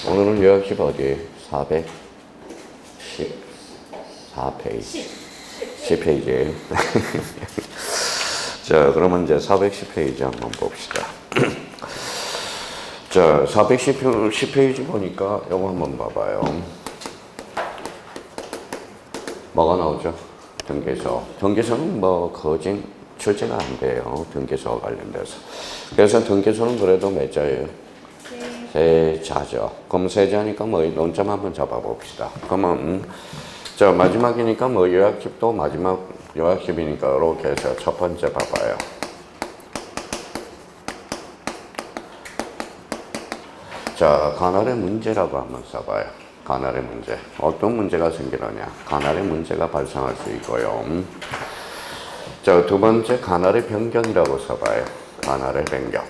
오늘은 요약집 어디? 414페이지. 10페이지. 자, 그러면 이제 410페이지 한번 봅시다. 자, 410페이지 보니까 이거 한번 봐봐요. 뭐가 나오죠? 등기소. 등기소는 뭐 거진 출제가 안 돼요. 등기소와 관련돼서. 그래서 등기소는 그래도 몇 자예요? 세 자죠. 그럼 세 자니까 뭐 논점 한번 잡아봅시다. 그러면 자, 마지막이니까 뭐 요약집도 마지막 요약집이니까 이렇게 해서 첫 번째 봐봐요. 자, 가날의 문제라고 한번 써봐요. 가날의 문제. 어떤 문제가 생기느냐? 가날의 문제가 발생할 수 있고요. 자, 두 번째 가날의 변경이라고 써봐요. 가날의 변경.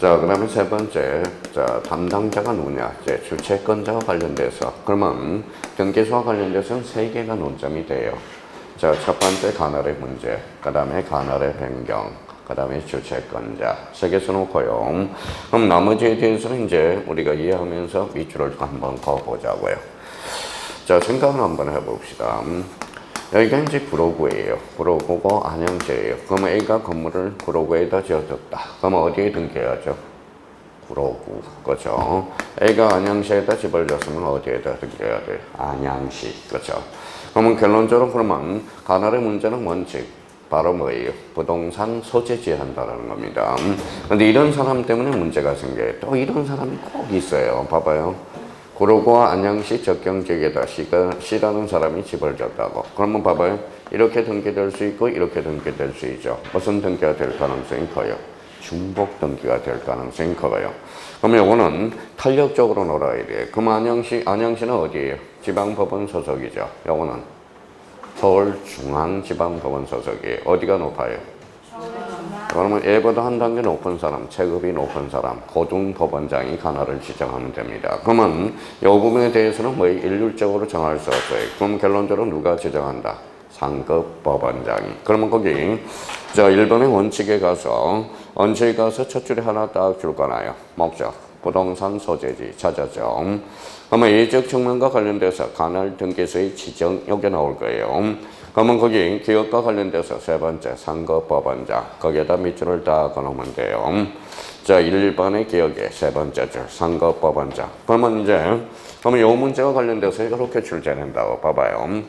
자, 그 다음에 세 번째, 자, 담당자가 누구냐? 이제 주체권자와 관련돼서. 그러면 등기소와 관련돼서는 세 개가 논점이 돼요. 자, 첫 번째 가날의 문제, 그 다음에 가날의 변경, 그 다음에 주체권자. 세 개 써놓고요. 그럼 나머지에 대해서는 이제 우리가 이해하면서 밑줄을 한번 그어보자고요. 자, 생각을 한번 해봅시다. 여기가 이제 구로구예요. 구로구고 안양시예요. 그러면 A가 건물을 구로구에다 지어줬다. 그러면 어디에 등기해야죠? 구로구. 그렇죠? A가 안양시에다 집을 졌으면 어디에다 등기해야 돼요? 안양시. 그렇죠? 그러면 결론적으로 그러면 가날의 문제는 원칙. 바로 뭐예요? 부동산 소재지 한다는 겁니다. 근데 이런 사람 때문에 문제가 생겨요. 또 이런 사람이 꼭 있어요. 봐봐요. 구로구와 안양시 접경지역에다 C라는 사람이 집을 졌다고. 그러면 봐봐요. 이렇게 등기될 수 있고 이렇게 등기될 수 있죠. 무슨 등기가 될 가능성이 커요? 중복 등기가 될 가능성이 커요. 그러면 이거는 탄력적으로 놀아야 돼요. 그럼 안양시는 어디예요? 지방법원 소속이죠. 이거는 서울중앙지방법원 소속이에요. 어디가 높아요? 그러면 얘보다 한 단계 높은 사람, 체급이 높은 사람, 고등법원장이 가날을 지정하면 됩니다. 그러면 이 부분에 대해서는 뭐 일률적으로 정할 수 없어요. 그럼 결론적으로 누가 지정한다? 상급 법원장이. 그러면 거기 저 1번의 원칙에 가서 첫 줄에 하나 딱 줄 거나요? 목적, 부동산 소재지 찾았죠. 그러면 예적 측면과 관련돼서 가날 등기소의 지정 여기 나올 거예요. 그러면 거기 기업과 관련돼서 세 번째 상급 법원장 거기에다 밑줄을 딱 그어놓으면 돼요. 자, 1번의 기억에 세 번째 줄 상급 법원장. 그러면 이 문제와 관련돼서 이렇게 출제된다고 봐봐요.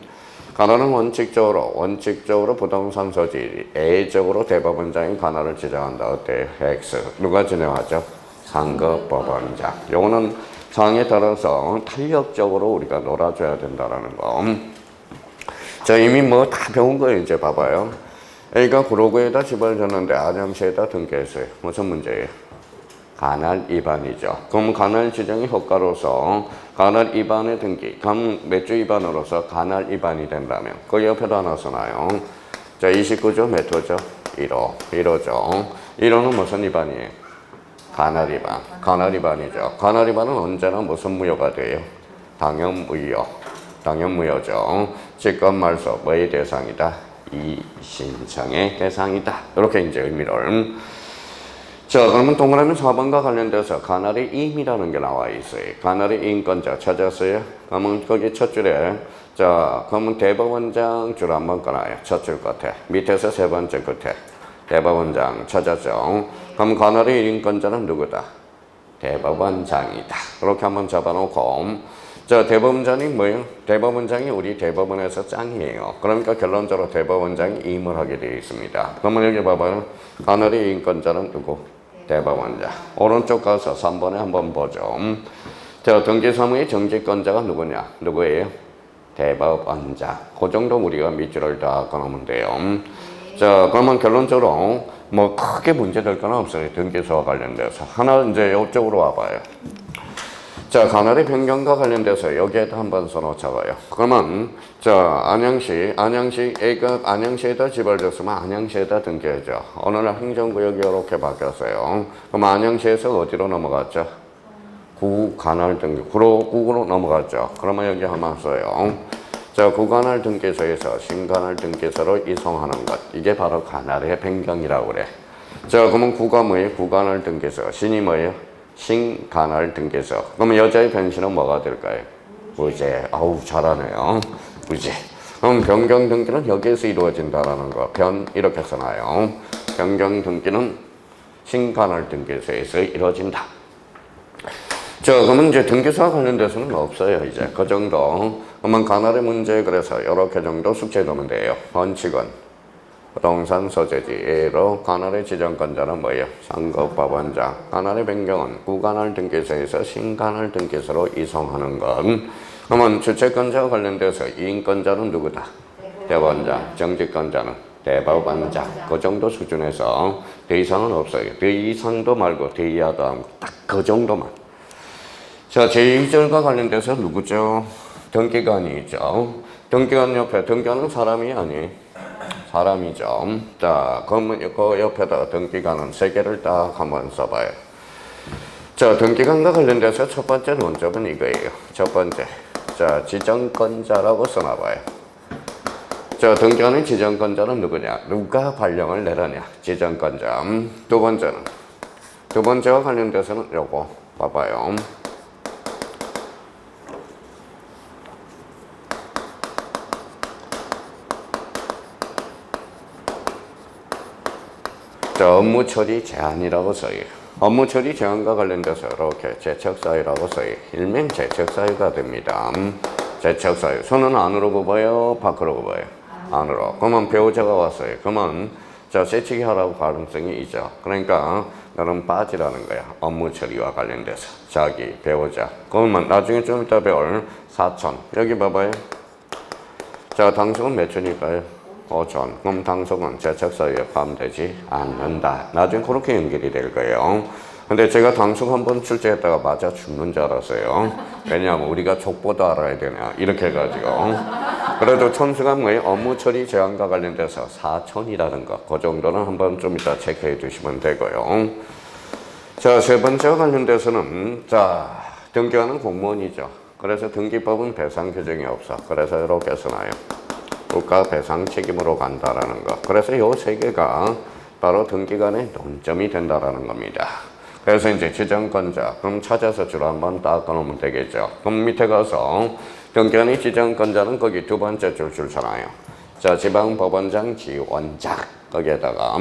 가날은 원칙적으로 부동산 소지 A적으로 대법원장이 가날을 지정한다. 어때요? X. 누가 진행하죠? 상급 법원장. 요거는 상황에 따라서 탄력적으로 우리가 놀아줘야 된다는 거. 자, 이미 뭐 다 배운 거예요. 이제 봐봐요. A가 구로구에다 집을 졌는데 안양시에다 등기했어요. 무슨 문제예요? 가날 위반이죠. 그럼 가날 지정이 효과로서 가날 위반의 등기, 그럼 몇 주 위반으로서 가날 위반이 된다면 그 옆에도 하나 써놔요. 자, 29조 몇 호죠? 1호. 1호는 무슨 위반이에요? 가날 위반. 가날 위반이죠. 가날 위반은 언제나 무슨 무효가 돼요? 당연무효죠. 직권말소 뭐의 대상이다? 이신청의 대상이다. 이렇게 이제 의미를. 자, 그러면 동그라미 4번과 관련돼서 가날의 임이라는 게 나와 있어요. 가날의 임권자 찾았어요? 그러면 거기 첫 줄에 자, 그러면 대법원장 줄 한번 꺼놔요. 첫 줄 끝에. 밑에서 세 번째 끝에. 대법원장 찾았죠? 그럼 가날의 임권자는 누구다? 대법원장이다. 그렇게 한번 잡아놓고 자, 대법원장이 뭐예요? 대법원장이 우리 대법원에서 짱이에요. 그러니까 결론적으로 대법원장이 임을 하게 되어 있습니다. 그러면 여기 봐봐요. 가날의 임권자는 누구? 대법원장. 오른쪽 가서 3번에 한번 보죠. 자, 등기사무의 정직권자가 누구예요? 대법원장. 그 정도 우리가 밑줄을 다 끊으면 돼요. 자, 그러면 결론적으로 뭐 크게 문제될 건 없어요. 등기소와 관련돼서. 하나 이제 이쪽으로 와봐요. 자, 가날의 변경과 관련돼서 여기에다 한번 써놓자고요. 그러면 자, A가 안양시에다 집을 졌으면 안양시에다 등기하죠. 어느 날 행정구역이 이렇게 바뀌었어요. 그럼 안양시에서 어디로 넘어갔죠? 구가날 등기, 구로구로 넘어갔죠. 그러면 여기 한번 써요. 자, 구가날 등기소에서 신가날 등기소로 이송하는 것. 이게 바로 가날의 변경이라고 그래. 자, 그러면 구가 뭐예요? 구가날 등기소. 신이 뭐예요? 신간할 등기소. 그러면 여자의 변신은 뭐가 될까요? 무죄. 아우 잘하네요. 무죄. 그럼 변경 등기는 여기에서 이루어진다라는 거. 변 이렇게 써놔요. 변경 등기는 신간할 등기소에서 이루어진다. 자, 그러면 이제 등기소와 관련돼서는 없어요. 이제 그 정도. 그러면 간할의 문제 그래서 이렇게 정도 숙제해두면 돼요. 원칙은 부동산 소재지로 간할의 지정권자는 뭐예요? 상급법원장. 간할의 변경은 구간할 등기소에서 신간할 등기소로 이송하는 것. 그러면 주체권자와 관련돼서 이인권자는 누구다? 대법원장. 정직권자는 대법원장. 그 정도 수준에서 더 이상은 없어요. 더 이상도 말고 더 이하도 않고 딱 그 정도만. 자, 제2절과 관련돼서 누구죠? 등기관이죠. 등기관 옆에 등기관은 사람이 아니에요. 사람이죠. 자, 그러면 그 옆에다 등기관은 세 개를 딱 한번 써봐요. 자, 등기관과 관련돼서 첫 번째 논점은 이거예요. 첫 번째. 자, 지정권자라고 써놔봐요. 자, 등기관의 지정권자는 누구냐? 누가 발령을 내려냐? 지정권자. 두 번째는. 두 번째와 관련돼서는 요거 봐봐요. 자, 업무 처리 제한이라고 써요. 업무 처리 제한과 관련돼서 이렇게 제척사유라고 써요. 일명 제척사유가 됩니다. 제척사유. 손은 안으로 굽어요? 밖으로 굽어요? 안으로. 그러면 배우자가 왔어요. 그러면 자, 새치기 하라고 가능성이 있죠. 그러니까 너는 빠지라는 거야. 업무 처리와 관련돼서. 자기, 배우자. 그러면 나중에 좀 이따 배울 사촌. 여기 봐봐요. 자, 당속은 몇 초니까요? 5천. 그럼 당속은 제척사유에 포함되지 않는다. 나중에 그렇게 연결이 될 거예요. 근데 제가 당속 한번 출제했다가 맞아 죽는 줄 알았어요. 왜냐하면 우리가 족보도 알아야 되냐. 이렇게 해가지고. 그래도 천수가 뭐예요? 업무 처리 제한과 관련돼서 4천이라는 거. 그 정도는 한번 좀 이따 체크해 두시면 되고요. 자, 세 번째와 관련돼서는, 자, 등기관은 공무원이죠. 그래서 등기법은 배상 규정이 없어. 그래서 이렇게 써놔요. 국가 배상 책임으로 간다라는 거. 그래서 요 세 개가 바로 등기관의 논점이 된다라는 겁니다. 그래서 이제 지정권자, 그럼 찾아서 줄 한번 딱 꺼놓으면 되겠죠. 그럼 밑에 가서 등기관의 지정권자는 거기 두 번째 줄 서나요. 자, 지방법원장 지원장 거기에다가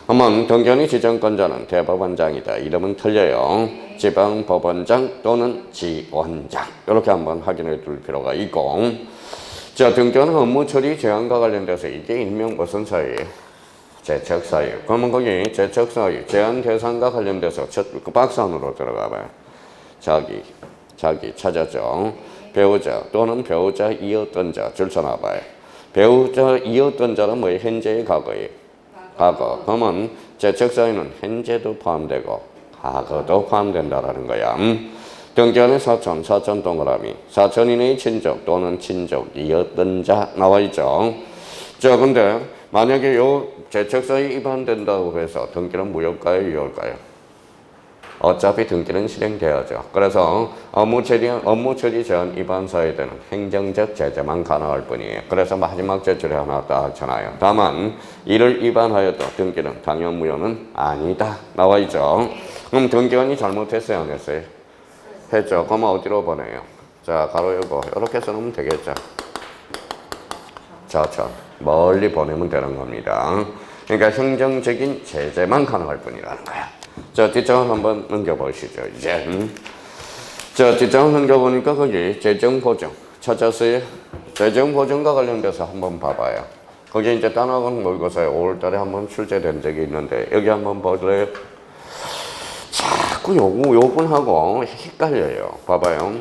한번 등기관의 지정권자는 대법원장이다. 이름은 틀려요. 지방법원장 또는 지원장 이렇게 한번 확인해 둘 필요가 있고. 자, 등기관은 업무 처리 제한과 관련돼서 이게 일명 무슨 사유예요? 제척사유. 그러면 거기 제척사유, 제한 대상과 관련돼서 그 박스 안으로 들어가 봐요. 자기 찾았죠. 배우자 또는 배우자 이었던 자 줄 서놔봐요. 배우자 이었던 자는 뭐예요? 현재의 과거예요. 과거. 그러면 제척사유는 현재도 포함되고 과거도 포함된다라는 거야. 등기관의 사촌 동그라미, 사촌 이내의 친족 또는 친족이었던 자 나와있죠. 자, 근데 만약에 요 제척사유 위반된다고 해서 등기는 무효일까요? 유효일까요? 어차피 등기는 실행돼야죠. 그래서 업무 처리 제한 위반 사유에는 행정적 제재만 가능할 뿐이에요. 그래서 마지막 제출에 하나 딱 잖아요. 다만 이를 위반하여도 등기는 당연 무효는 아니다 나와있죠. 그럼 등기관이 잘못했어요? 안 했어요? 했죠. 그러면 어디로 보내요? 자, 가로 열고 이렇게 써놓으면 되겠죠. 자, 멀리 보내면 되는 겁니다. 그러니까 행정적인 제재만 가능할 뿐이라는 거야. 자, 뒷장을 한번 넘겨보시죠. 이제 자, 뒷장을 넘겨보니까 거기 재정보증 찾았어요? 재정보증과 관련돼서 한번 봐봐요. 거기 이제 딴 학원 모의고사에 5월달에 한번 출제된 적이 있는데 여기 한번 볼래요? 자꾸 요분하고 헷갈려요. 봐봐요.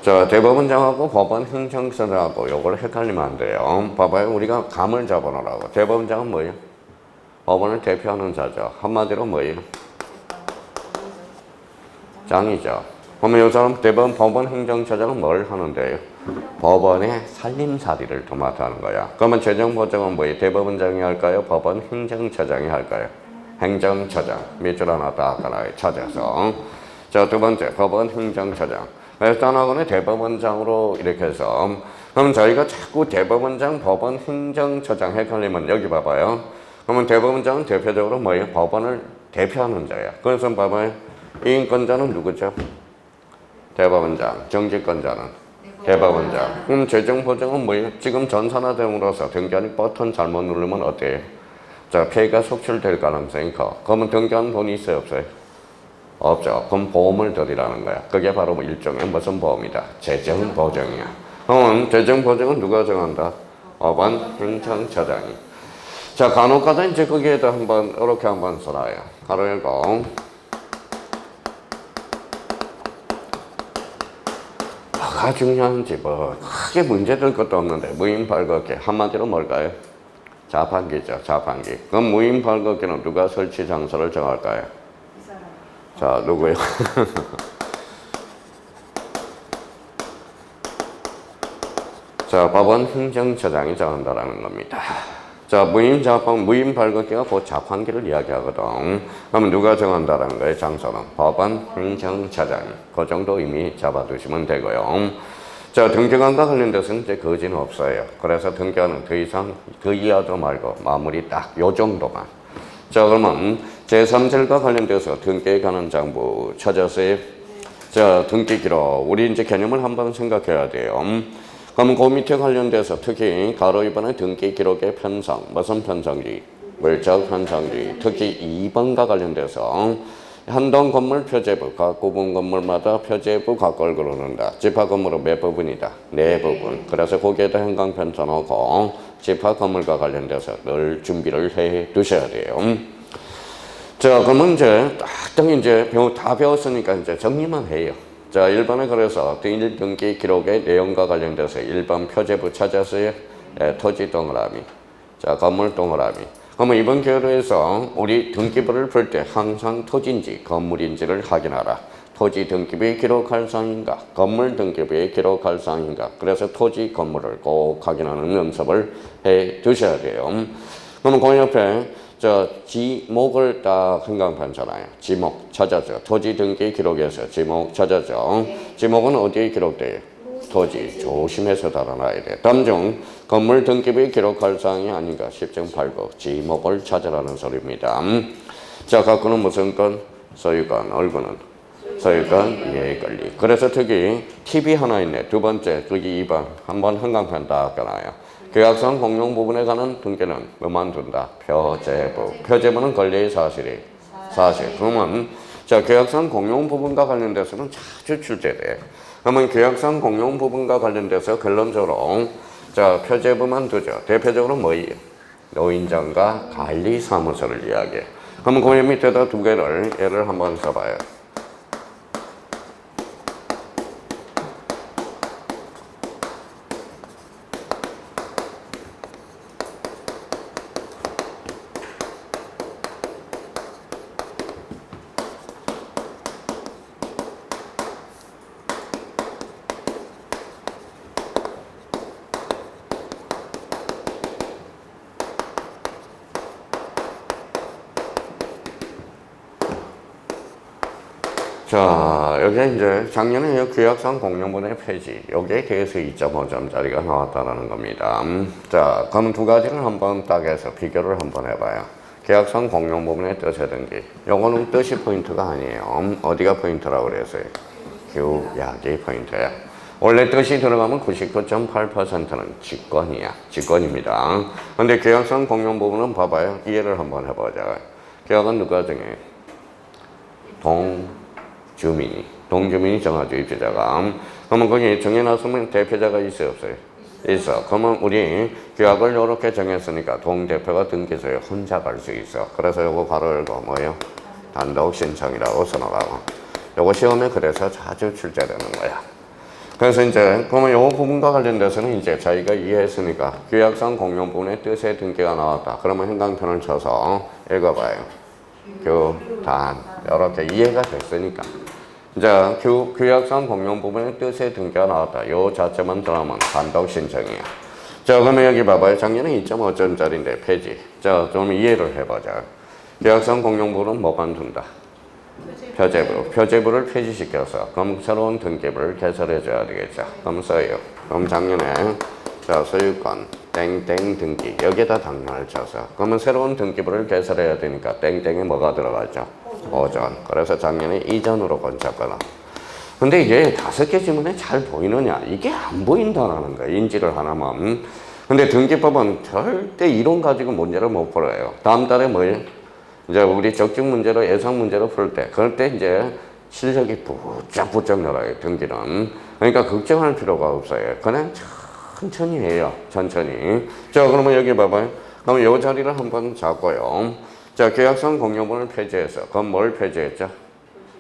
자, 대법원장하고 법원 행정처장하고 요걸 헷갈리면 안 돼요. 봐봐요. 우리가 감을 잡아놓으라고. 대법원장은 뭐예요? 법원을 대표하는 자죠. 한마디로 뭐예요? 장이죠. 그러면 이 사람 법원 행정처장은 뭘 하는데요? 법원의 살림살이를 도맡아 하는 거야. 그러면 재정보증은 뭐예요? 대법원장이 할까요? 법원 행정처장이 할까요? 행정처장. 밑줄 하나 딱 하나 찾아서. 자, 두 번째 법원 행정처장. 일단 학원의 대법원장으로 이렇게 해서 그럼 저희가 자꾸 대법원장, 법원, 행정처장 헷갈리면 여기 봐봐요. 그러면 대법원장은 대표적으로 뭐예요? 법원을 대표하는 자야. 그래서 봐봐요. 이인권자는 누구죠? 대법원장. 정직권자는 대법원장. 그럼 재정보장은 뭐예요? 지금 전산화됨으로써 등기한이 버튼 잘못 누르면 어때요? 자, 피해가 속출될 가능성이 커. 그러면 등기한 돈이 있어요, 없어요? 없죠. 그럼 보험을 드리라는 거야. 그게 바로 일종의 무슨 보험이다? 재정보장이야. 그럼 재정보장은 누가 정한다? 법원 행정처장이. 자, 간혹가다 이제 거기에다 한번 이렇게 한번 써놔요. 가로 열고. 뭐가 중요한지 뭐 크게 문제될 것도 없는데 무인 발급기 한마디로 뭘까요? 자판기죠. 자판기. 그럼 무인 발급기는 누가 설치 장소를 정할까요? 자, 누구요? 자, 법원 행정처장이 정한다라는 겁니다. 자, 무인 발급기가 곧 자판기를 이야기하거든. 그러면 누가 정한다라는 거예요? 장소는 법원 행정처장이. 그 정도 이미 잡아두시면 되고요. 자, 등기관과 관련돼서는 이제 거지는 없어요. 그래서 등기관은 더 이상 그 이하도 말고 마무리 딱 요 정도만. 자, 그러면 제3절과 관련돼서 등기에 관한 장부 찾았어요? 자, 등기 기록. 우리 이제 개념을 한번 생각해야 돼요. 그럼 그 밑에 관련돼서 특히 가로 2번의 등기 기록의 편성, 무슨 편성지? 물적 편성지. 특히 2번과 관련돼서 한동 건물 표제부, 각 구분 건물마다 표제부 각걸 그러는다. 집합 건물은 몇 부분이다? 네 부분. 그래서 거기에다 행강 편쳐놓고 집합 건물과 관련돼서 늘 준비를 해 두셔야 돼요. 자, 그러면 이제 딱 이제 다 배웠으니까 이제 정리만 해요. 자, 1번에 그래서 등기 기록의 내용과 관련돼서 1번 표제부 찾았어요. 네, 토지 동그라미. 자, 건물 동그라미. 그러면 이번 기회에서 우리 등기부를 풀 때 항상 토지인지 건물인지를 확인하라. 토지 등기부에 기록할 사항인가? 건물 등기부에 기록할 사항인가? 그래서 토지 건물을 꼭 확인하는 연습을 해 두셔야 돼요. 그러면 그 옆에 지목을 딱 생각하잖아요. 지목 찾아줘. 토지 등기 기록에서 지목 찾아줘. 지목은 어디에 기록돼요? 토지. 조심해서 달아놔야 돼. 다음 중 건물 등기부에 기록할 사항이 아닌가? 10중 8구. 지목을 찾으라는 소리입니다. 자, 각구는 무슨 건? 소유권. 얼구는? 소유권 이해관리. 그래서 특히 팁이 하나 있네. 두 번째, 거기 2번. 한번 한강편 딱 껴놔요. 계약상 공용 부분에 관한 등기는 뭐만 둔다? 표제부. 표제부는 권리의 사실이 사실. 그러면 자, 계약상 공용 부분과 관련돼서는 자주 출제돼. 그러면 계약상 공용 부분과 관련돼서 결론적으로 자, 표제부만 두죠. 대표적으로 뭐예요? 노인정과 관리사무소를 이야기해. 그러면 그 밑에다 두 개를 예를 한번 써봐요. 자, 여기 이제 작년에 규약상 공용분의 폐지, 여기에 대해서 2.5점짜리가 나왔다는 겁니다. 자, 그럼 두 가지를 한번 딱 해서 비교를 한번 해봐요. 계약상 공용 부분의 뜻의 등기. 요거는 뜻이 포인트가 아니에요. 어디가 포인트라고 그랬어요? 규약이 포인트야. 원래 뜻이 들어가면 99.8%는 직권이야. 직권입니다. 근데 계약상 공용 부분은 봐봐요. 이해를 한번 해보자. 계약은 누가 정해? 동주민이 정하죠, 입주자가. 그러면 거기 정해놨으면 대표자가 있어요, 없어요? 있어. 그러면 우리 계약을 이렇게 정했으니까 동대표가 등기소에 혼자 갈 수 있어. 그래서 요거 바로 열고 뭐예요? 단독 신청이라고 써놓으라고. 요거 시험에 그래서 자주 출제되는 거야. 그래서 이제 그러면 요 부분과 관련돼서는 이제 저희가 이해했으니까 규약상 공용 부분의 뜻의 등기가 나왔다. 그러면 행강편을 쳐서 읽어봐요. 규단 이렇게 이해가 됐으니까 이제 규약상 공용 부분의 뜻의 등기가 나왔다. 요 자체만 들어가면 단독 신청이야. 자, 그러면 여기 봐봐요. 작년에 2.5점짜리인데 폐지. 자, 좀 이해를 해보자. 규약상 공용 부분은 뭐만 둔다? 표제부를 폐지시켜서 그럼 새로운 등기부를 개설해줘야 되겠죠. 그럼 써요. 그럼 작년에 자 소유권 땡땡 등기 여기에다 당면을 쳐서 그러면 새로운 등기부를 개설해야 되니까 땡땡에 뭐가 들어가죠? 오전. 그래서 작년에 이전으로 건쳤거나. 근데 이게 5개 지문에 잘 보이느냐? 이게 안 보인다라는 거예요. 인지를 하나만. 근데 등기법은 절대 이론 가지고 문제를 못 풀어요. 다음 달에 뭐예요? 이제 우리 적중 문제로 예상 문제로 풀 때, 그럴 때 이제 실력이 부쩍부쩍 늘어요. 등기는. 그러니까 걱정할 필요가 없어요. 그냥 천천히 해요. 천천히. 자, 그러면 여기 봐봐요. 그럼 이 자리를 한번 잡고요. 자, 계약상 공유분을 폐지해서 그럼 뭘 폐지했죠?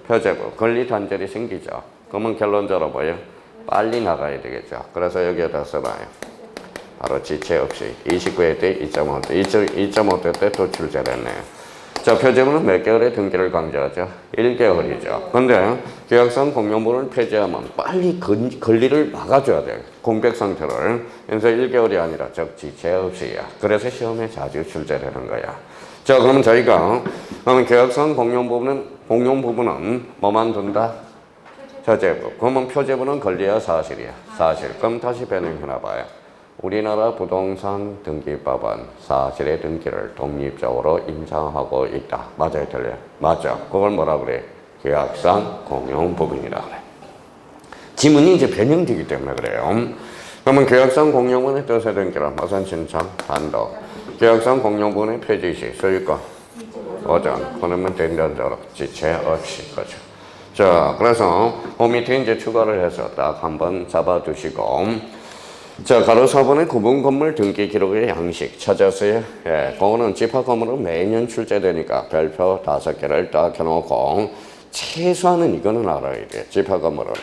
표제부. 권리단절이 생기죠. 그러면 결론적으로 뭐예요? 빨리 나가야 되겠죠. 그래서 여기에다 써봐요. 바로 지체 없이 29회 때 2.5대 때 도출제됐네요. 자, 표제부는 몇 개월의 등기를 강조하죠? 1개월이죠. 근데 계약상 공유분을 폐지하면 빨리 권리를 막아줘야 돼요. 공백 상태를. 그래서 1개월이 아니라 적지체 없이야. 그래서 시험에 자주 출제되는 거야. 자, 그러면 저희가 그러면 계약상 공용 부분은 뭐만 둔다? 표제부. 그러면 표제부는 권리야 사실이야? 사실. 그럼 다시 변형해나 봐요. 우리나라 부동산 등기법은 사실의 등기를 독립적으로 인정하고 있다. 맞아요, 틀려요? 맞죠. 그걸 뭐라 그래? 계약상 공용 부분이라 그래. 지문이 이제 변형되기 때문에 그래요. 그러면 계약상 공용분의 뜻의 등기란 무슨 신청, 단독. 계약상 공용분의 폐지 시 소유권, 오전. 그러면 된다대로 지체 없이 그죠. 자, 그래서 그 밑에 이제 추가를 해서 딱 한번 잡아두시고. 자, 가로 4번의 구분 건물 등기 기록의 양식 찾았어요? 예, 그거는 집합 건물은 매년 출제되니까 별표 5개를 딱 해놓고 최소한은 이거는 알아야 돼. 집합 건물은.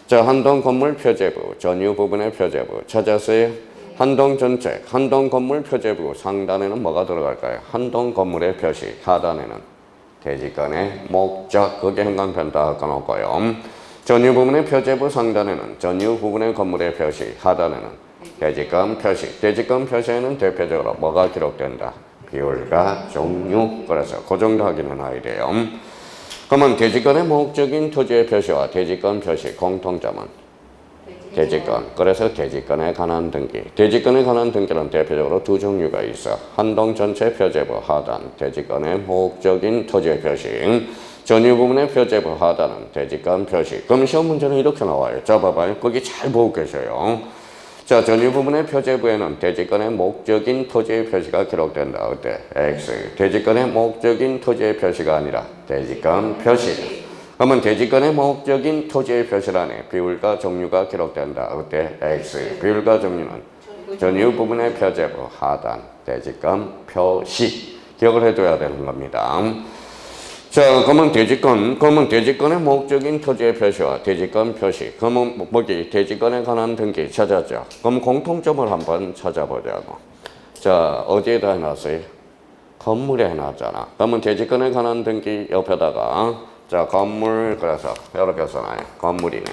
자, 한동 건물 표제부, 전유 부분의 표제부 찾았어요? 한동 전체, 한동 건물 표제부 상단에는 뭐가 들어갈까요? 한동 건물의 표시, 하단에는 대지권의 목적, 그게 행간편 다 꺼놓고요. 전유 부분의 표제부 상단에는 전유 부분의 건물의 표시, 하단에는 대지권 표시. 대지권 표시에는 대표적으로 뭐가 기록된다? 비율과 종류. 그래서 그 정도 확인해놔야 돼요. 그러면 대지권의 목적인 토지의 표시와 대지권 표시 공통점은 대지권. 그래서 대지권에 관한 등기. 대지권에 관한 등기는 대표적으로 두 종류가 있어. 한동 전체 표제부 하단, 대지권의 목적인 토지의 표시. 전유 부분의 표제부 하단은 대지권 표시. 그럼 시험 문제는 이렇게 나와요. 자, 봐봐요. 거기 잘 보고 계셔요. 자, 전유 부분의 표제부에는 대지권의 목적인 토지의 표시가 기록된다. 어때? X. 대지권의 목적인 토지의 표시가 아니라 대지권 표시. 그러면 대지권의 목적인 토지의 표시란에 비율과 종류가 기록된다. 어때? X. 비율과 종류는 전유 부분의 표제부 하단, 대지권 표시. 기억을 해둬야 되는 겁니다. 자, 그러면 대지권의 목적인 토지의 표시와 대지권 표시. 그러면 뭐기 대지권에 관한 등기 찾았죠. 그럼 공통점을 한번 찾아보자고. 자, 어디에다 해놨어요? 건물에 해놨잖아. 그러면 대지권에 관한 등기 옆에다가 자, 건물 그래서 이렇게 써놔요. 건물이네.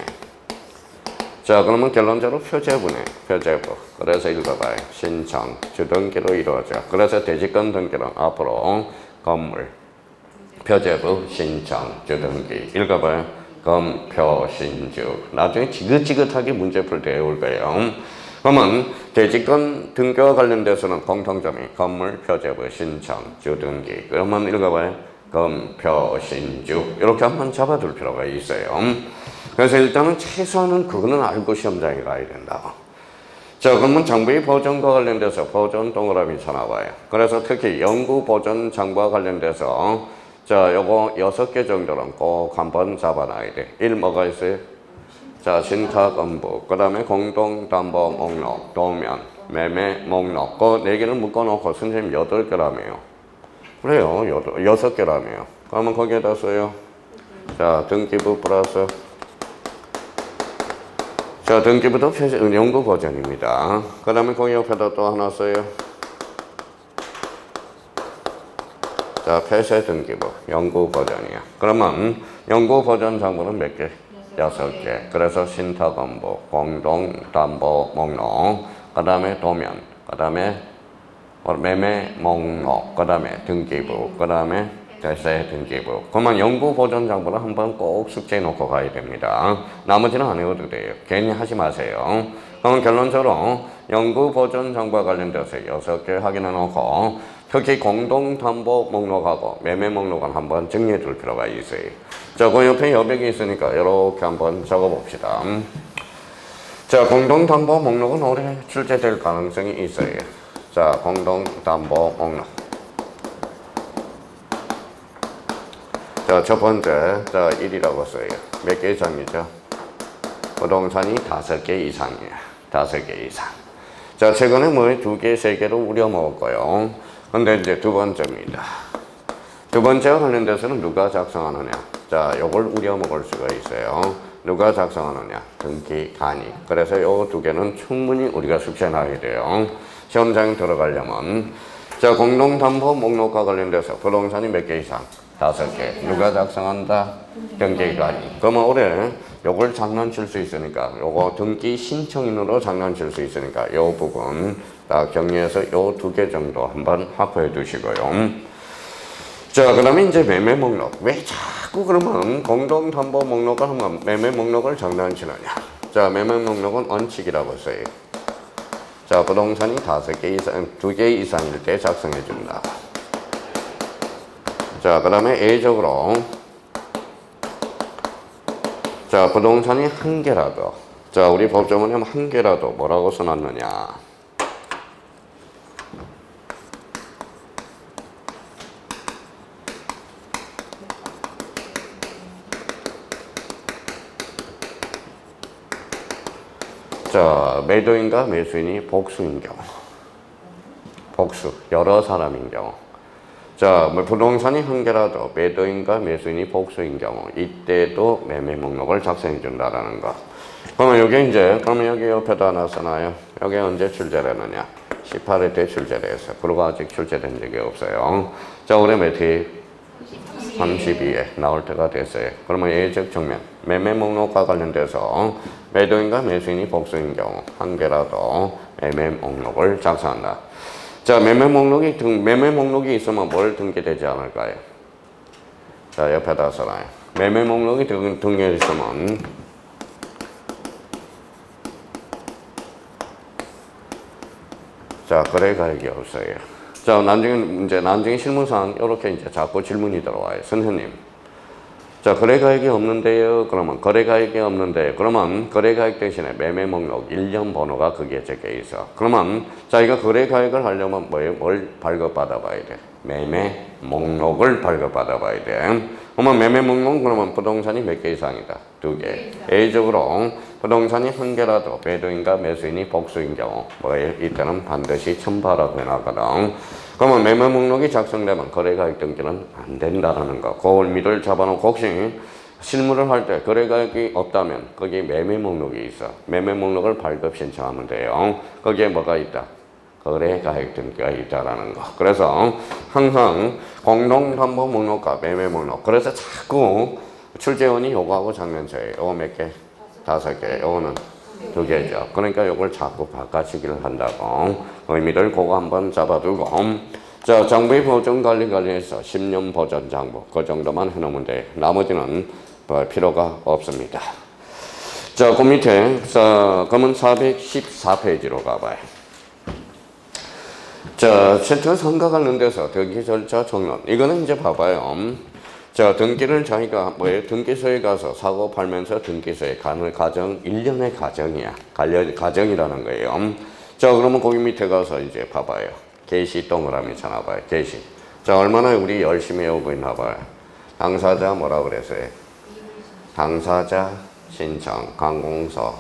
자, 그러면 결론적으로 표제부네. 표제부. 그래서 읽어봐요. 신청, 주등기로 이루어져. 그래서 대지권 등기는 앞으로 건물. 표제부, 신청, 주등기. 읽어봐요. 검표, 신주. 나중에 지긋지긋하게 문제 풀 때 외울 거예요. 그러면 대지권 등기와 관련돼서는 공통점이 건물, 표제부, 신청, 주등기. 그러면 읽어봐요. 검표, 신주. 이렇게 한번 잡아둘 필요가 있어요. 그래서 일단은 최소한은 그거는 알고 시험장에 가야 된다. 자, 그러면 장부의 보존과 관련돼서 보존 동그라미 쳐놔봐요. 그래서 특히 연구 보존 장부와 관련돼서 자, 요거 6개 정도는 꼭 한번 잡아놔야 돼. 1 뭐가 있어요? 자, 신탁 업무, 그 다음에 공동담보 목록, 도면, 매매 목록. 그 4개를 묶어놓고 선생님 8개라며요. 그래요, 6개라며요. 그러면 거기에다 써요. 자, 등기부 플러스. 자, 등기부도 연구 보존입니다. 그 다음에 거기 옆에다 또 하나 써요. 자, 폐쇄 등기부, 연구 버전이야. 그러면 연구 버전 장부는 몇 개? 6개. 그래서 신탁 업무, 공동 담보 목록, 그 다음에 도면, 그 다음에 매매 목록, 그 다음에 등기부, 그 다음에 폐쇄 등기부. 그러면 연구 버전 장부는 한번 꼭 숙제해 놓고 가야 됩니다. 나머지는 안 해도 돼요. 괜히 하지 마세요. 그럼 결론적으로 연구 보존 정보와 관련돼서 6개 확인해 놓고 특히 공동담보 목록하고 매매 목록은 한번 정리해 둘 필요가 있어요. 자, 그 옆에 여백이 있으니까 이렇게 한번 적어 봅시다. 자, 공동담보 목록은 올해 출제될 가능성이 있어요. 자, 공동담보 목록. 자, 첫 번째, 자, 1이라고 써요. 몇 개 이상이죠? 부동산이 5개 이상이에요. 5개 이상. 자, 최근에 뭐 2개, 3개로 우려먹었고요. 근데 이제 두 번째입니다. 두 번째와 관련돼서는 누가 작성하느냐. 자, 요걸 우려먹을 수가 있어요. 누가 작성하느냐. 등기관이. 그래서 요 두 개는 충분히 우리가 숙지해놔야 돼요. 시험장에 들어가려면. 자, 공동담보 목록과 관련돼서 부동산이 몇 개 이상? 5개. 누가 작성한다? 등기관이. 그러면 올해 요걸 장난칠 수 있으니까 요거 등기 신청인으로 장난칠 수 있으니까 요 부분 딱 정리해서 요 2개 정도 한번 확보해 두시고요. 자, 그 다음에 이제 매매 목록. 왜 자꾸 그러면 공동담보 목록을 하면 매매 목록을 장난치느냐. 자, 매매 목록은 원칙이라고 써요. 자, 부동산이 5개 이상, 2개 이상일 때 작성해 준다. 자, 그 다음에 A적으로 자, 부동산이 1개라도 자, 우리 법조문에 1개라도 뭐라고 써놨느냐. 자, 매도인과 매수인이 복수인 경우. 복수, 여러 사람인 경우. 자, 뭐 부동산이 1개라도 매도인과 매수인이 복수인 경우 이때도 매매 목록을 작성해 준다라는 거. 그러면 여기 이제 그러면 여기 옆에다 하나 써놔요. 여기 언제 출제되느냐? 18회 때 출제돼서 그리고 아직 출제된 적이 없어요. 자, 올해 몇 회? 32회 나올 때가 됐어요. 그러면 예적 정면 매매 목록과 관련돼서 매도인과 매수인이 복수인 경우 1개라도 매매 목록을 작성한다. 자, 매매 목록이 있으면 뭘 등기되지 않을까요? 자, 옆에다 써놔요. 매매 목록이 등기되어 있으면 자, 거래 가액이 없어요. 자, 나중에 실무상 이렇게 이제 자꾸 질문이 들어와요. 선생님, 자, 거래 가액이 없는데요. 그러면 거래 가액이 없는데 그러면 거래 가액 대신에 매매 목록 1년 번호가 거기에 적혀 있어. 그러면 자기가 거래 가액을 하려면 뭘 발급받아 봐야 돼? 매매 목록을 발급받아 봐야 돼. 그러면 매매 목록은 그러면 부동산이 몇 개 이상이다? 2개. A적으로 부동산이 1개라도 매도인과 매수인이 복수인 경우 이때는 반드시 첨부하라고 해놨거든. 그러면 매매 목록이 작성되면 거래가액 등기는 안 된다는 거. 그걸 미를 잡아놓고 혹시 실무를 할 때 거래가액이 없다면 거기에 매매 목록이 있어. 매매 목록을 발급 신청하면 돼요. 거기에 뭐가 있다? 거래가액 등기가 있다라는 거. 그래서 항상 공동담보 목록과 매매 목록. 그래서 자꾸 출제원이 요거하고 장면쳐요. 요거 몇 개? 5개. 요거는 2개죠. 그러니까 요걸 자꾸 바꿔치기를 한다고. 의미를 그거 한번 잡아두고. 자, 장부의 보존 관리해서 10년 보존 장부. 그 정도만 해놓으면 돼. 나머지는 필요가 없습니다. 자, 그 밑에, 자, 그러면 414페이지로 가봐요. 자, 최초 상가 관련돼서 등기 절차 종론. 이거는 이제 봐봐요. 자, 등기를 자기가 등기소에 가서 사고 팔면서 등기소에 가는 과정, 1년의 과정이야. 과정이라는 거예요. 자, 그러면 거기 밑에 가서 이제 봐봐요. 게시 동그라미 쳐놔봐요. 게시. 자, 얼마나 우리 열심히 해오고 있나 봐요. 당사자 뭐라 그랬어요? 당사자 신청, 관공서,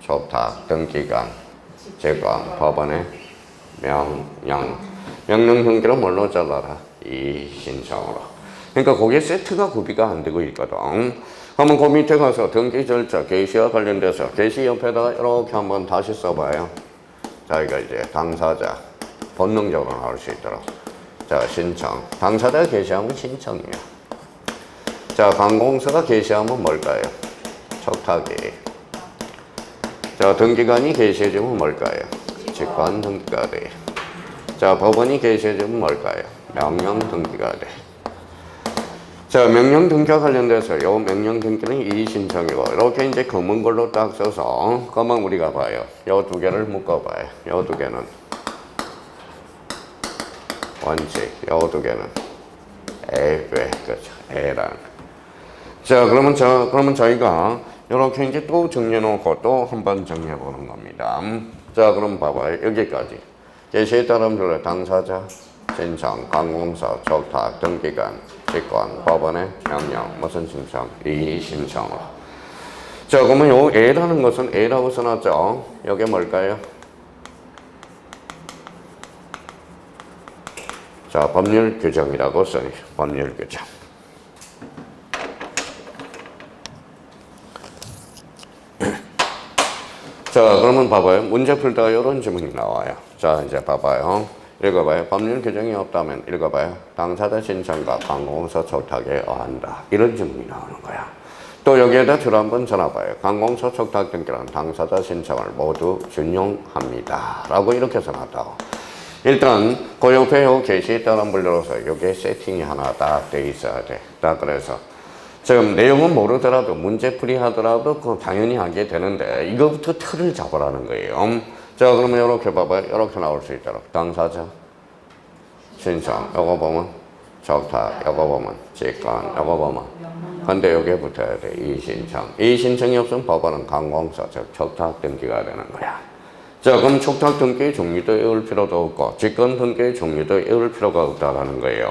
초탁, 등기관, 재관, 법원의 명령. 명령 등기를 뭘로 잘라라? 이 신청으로. 그러니까 거기에 세트가 구비가 안 되고 있거든. 한번 그 밑에 가서 등기 절차, 게시와 관련돼서 게시 옆에다가 이렇게 한번 다시 써봐요. 자기가 이제 당사자, 본능적으로 나올 수 있도록. 자, 신청. 당사자가 게시하면 신청이에요. 자, 관공서가 게시하면 뭘까요? 촉탁이. 자, 등기관이 게시해주면 뭘까요? 직관 등기가 돼. 자, 법원이 게시해주면 뭘까요? 명령 등기가 돼. 자, 명령 등기와 관련돼서 요 명령 등기는 이의신청이고 이렇게 이제 검은 걸로 딱 써서 그러면 우리가 봐요. 요 두 개를 묶어봐요. 요 두 개는 원칙, 요 두 개는 왜, 그렇죠. 에란. 자, 그러면 저희가 이렇게 이제 또 정리해놓고 또 한번 정리해보는 겁니다. 자, 그럼 봐봐요. 여기까지. 게시에 따른 별로 당사자, 신청, 관공서, 촉탁, 등기관, 직권, 법원의 명령, 무슨 신청? 이의신청으로. 자, 그러면 요 A라는 것은 A라고 써놨죠? 이게 뭘까요? 자, 법률 규정이라고 써요. 법률 규정. 자, 그러면 봐봐요. 문제 풀다가 이런 질문이 나와요. 자, 이제 봐봐요. 읽어봐요. 법률 규정이 없다면 읽어봐요. 당사자 신청과 관공서 촉탁에 어한다. 이런 질문이 나오는 거야. 또 여기에다 줄 한번 전화봐요. 관공서 촉탁 등기란 당사자 신청을 모두 준용합니다. 라고 이렇게 써놨다고. 일단 그 옆에 요 게시에 따른 분류로서 요게 세팅이 하나 딱 돼 있어야 돼. 딱 그래서 지금 내용은 모르더라도 문제풀이 하더라도 그 당연히 하게 되는데 이거부터 틀을 잡으라는 거예요. 자, 그러면 이렇게 봐봐요. 이렇게 나올 수 있도록 당사자 신청 요거 보면 촉탁 요거 보면 직권 요거 보면 근데 여기에 붙어야 돼. 이의신청. 이의신청이 없으면 법원은 관공서 즉 촉탁 등기가 되는 거야. 자, 그럼 촉탁 등기의 종류도 외울 필요도 없고 직권 등기의 종류도 외울 필요가 없다라는 거예요.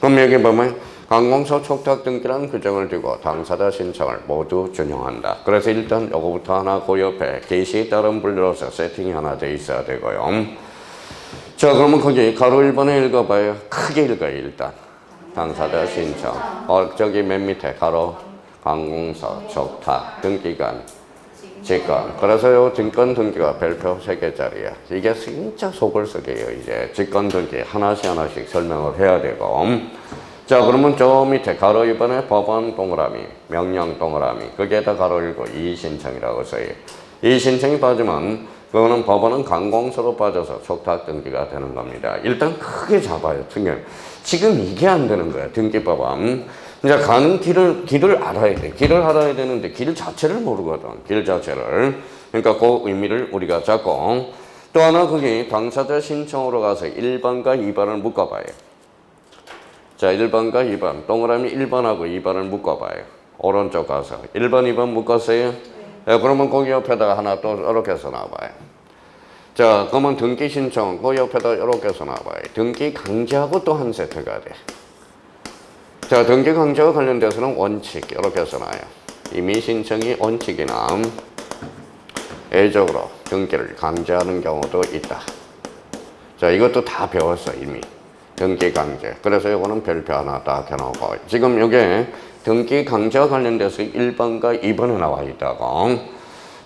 그럼 여기 보면 관공서 촉탁 등기라는 규정을 두고 당사자 신청을 모두 준용한다. 그래서 일단 요거부터 하나 그 옆에 게시에 따른 분류로서 세팅이 하나 돼 있어야 되고요. 자, 그러면 거기 가로 1번에 읽어봐요. 크게 읽어요. 일단 당사자 신청 저기 맨 밑에 가로 관공서 촉탁 등기관 직권. 그래서 요 직권 등기가 별표 3개짜리야. 이게 진짜 속을 쓰게요. 이제 직권 등기 하나씩 설명을 해야 되고. 자, 그러면 저 밑에 가로 2번에 법원 동그라미, 명령 동그라미, 거기에다 가로 1고 이의신청이라고 써요. 이의신청이 빠지면 그거는 법원은 관공서로 빠져서 촉탁 등기가 되는 겁니다. 일단 크게 잡아요. 등기는. 지금 이게 안 되는 거야. 등기법은. 이제 가는 길을 알아야 돼. 길을 알아야 되는데 길 자체를 모르거든. 길 자체를. 그러니까 그 의미를 우리가 잡고 또 하나 거기 당사자 신청으로 가서 1번과 2번을 묶어봐요. 자, 1번과 2번. 동그라미 1번하고 2번을 묶어봐요. 오른쪽 가서. 1번, 2번 묶었어요? 네, 그러면 거기 옆에다가 하나 또 이렇게 써놔봐요. 자, 그러면 등기 신청, 그 옆에다 이렇게 써놔봐요. 등기 강제하고 또 한 세트가 돼. 자, 등기 강제와 관련돼서는 원칙, 이렇게 써놔요. 이미 신청이 원칙이나 예적으로 등기를 강제하는 경우도 있다. 자, 이것도 다 배웠어, 이미. 등기 강제. 그래서 이거는 별표 하나 딱 해놓고. 지금 이게 등기 강제와 관련돼서 1번과 2번에 나와 있다고.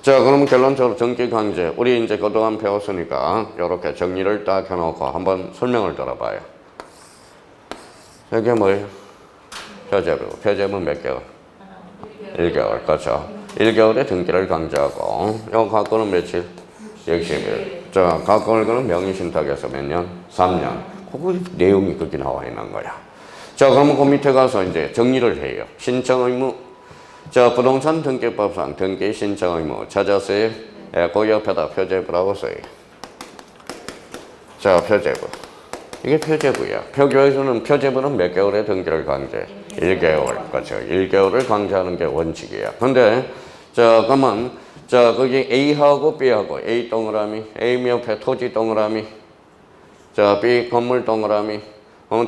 자, 그럼 결론적으로 등기 강제. 우리 이제 그동안 배웠으니까 이렇게 정리를 딱 해놓고 한번 설명을 들어봐요. 이게 뭐예요? 표제부. 표제부 몇 개월? 1개월. 그렇죠. 1개월에 등기를 강제하고. 요 각거는 며칠? 60일. 자, 각거는 명의신탁에서 몇 년? 3년. 그 내용이 거기 나와 있는 거야. 자, 그러면 그 밑에 가서 이제 정리를 해요. 신청 의무. 자, 부동산 등기법상 등기 신청 의무 찾았어요? 예, 그 옆에다 표제부라고 써요. 자, 표제부. 이게 표제부야. 표교에서는 표제부는 몇 개월에 등기를 강제? 1개월. 그렇죠. 1개월을 강제하는 게 원칙이야. 근데, 자, 그러면, 자, 거기 A하고 B하고 A 동그라미, A 옆에 토지 동그라미, 자, B 건물 동그라미,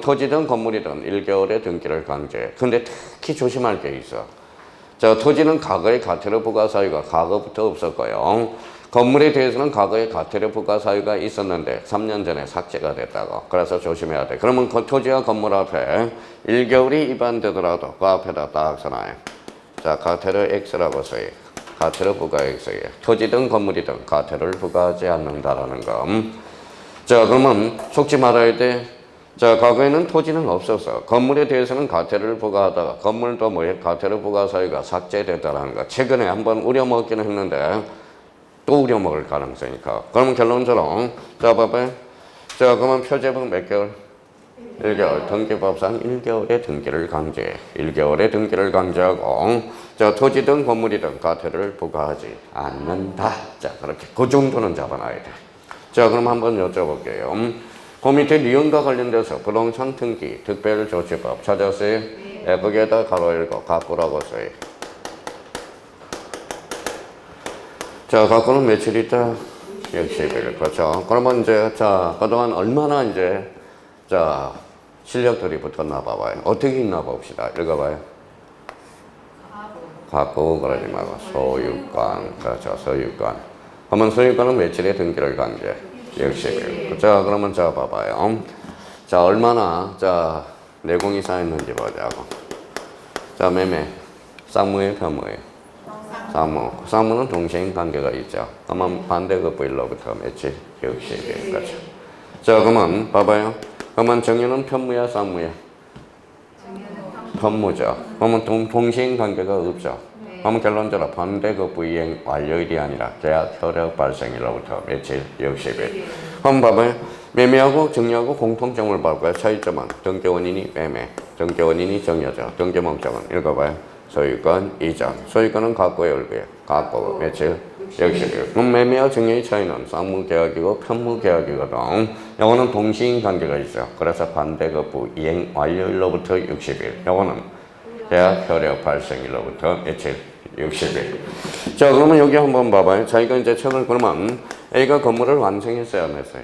토지든 건물이든 1개월에 등기를 강제해. 근데 특히 조심할 게 있어. 자, 토지는 과거에 과태료 부과 사유가 과거부터 없었고요. 건물에 대해서는 과거에 과태료 부과 사유가 있었는데 3년 전에 삭제가 됐다고. 그래서 조심해야 돼. 그러면 그 토지와 건물 앞에 1개월이 위반되더라도 그 앞에다 딱 써놔요. 자, 과태료 X라고 써요. 과태료 부과 X예요. 토지든 건물이든 과태료를 부과하지 않는다라는 거. 자, 그러면 속지 말아야 돼. 자, 과거에는 토지는 없었어. 건물에 대해서는 과태료를 부과하다가 건물도 뭐에 과태료 부과 사유가 삭제됐다라는 거. 최근에 한번 우려먹기는 했는데 또 우려먹을 가능성이 있고. 그러면 결론적으로 자, 봐봐요. 자, 그러면 표제부 몇 개월? 1개월. 등기법상 1개월의 등기를 강제해. 1개월의 등기를 강제하고, 자, 토지 등 건물이든 과태료를 부과하지 않는다. 자, 그렇게. 그 정도는 잡아놔야 돼. 자, 그럼 한번 여쭤볼게요. 그 밑에 니은과 관련돼서 부동산 등기 특별조치법 찾았어요? 네, 거기에다 가로 읽고 가꾸라고 써요. 자, 가꾸는 며칠 있다? 60일. 그렇죠. 그러면 이제, 자, 그동안 얼마나 이제, 자, 실력들이 붙었나 봐봐요. 어떻게 있나 봅시다. 읽어봐요. 가꾸 그러지 말고 소유권. 그렇죠. 소유권. 그러면 소유권은 며칠에 등기를 강제? 60일. 자, 그러면 자, 봐봐요. 자, 얼마나, 자, 내공이 쌓였는지 보자고. 자, 매매. 쌍무예요, 편무예요? 쌍무. 쌍무는 동시행 관계가 있죠. 그러면 반대급부일로부터 며칠? 60일. 그렇죠. 자, 그러면 봐봐요. 그러면 정유는 편무야, 쌍무야? 편무죠. 그러면 동시행 관계가 없죠. 그러면 결론적으로 반대급부 이행 완료일이 아니라 계약 효력 발생일로부터 며칠? 60일. 한번 봐봐요. 매매하고 정유하고 공통점을 볼까요? 차이점은 등기 원인이 매매, 등기 원인이 정유죠. 등기 목적은 읽어봐요. 소유권 이전. 소유권은 갖고의 얼굴이에요. 갖고 며칠? 60일. 그럼 매매와 정유의 차이는 쌍무 계약이고 편무 계약이거든. 요거는 동시인 관계가 있어. 그래서 반대급부 이행 완료일로부터 60일. 요거는 계약 효력 발생일로부터 며칠? 60일. 자, 그러면 여기 한번 봐봐요. 자기가 이제 책을 그러면 A가 건물을 완성했어요, 안 했어요?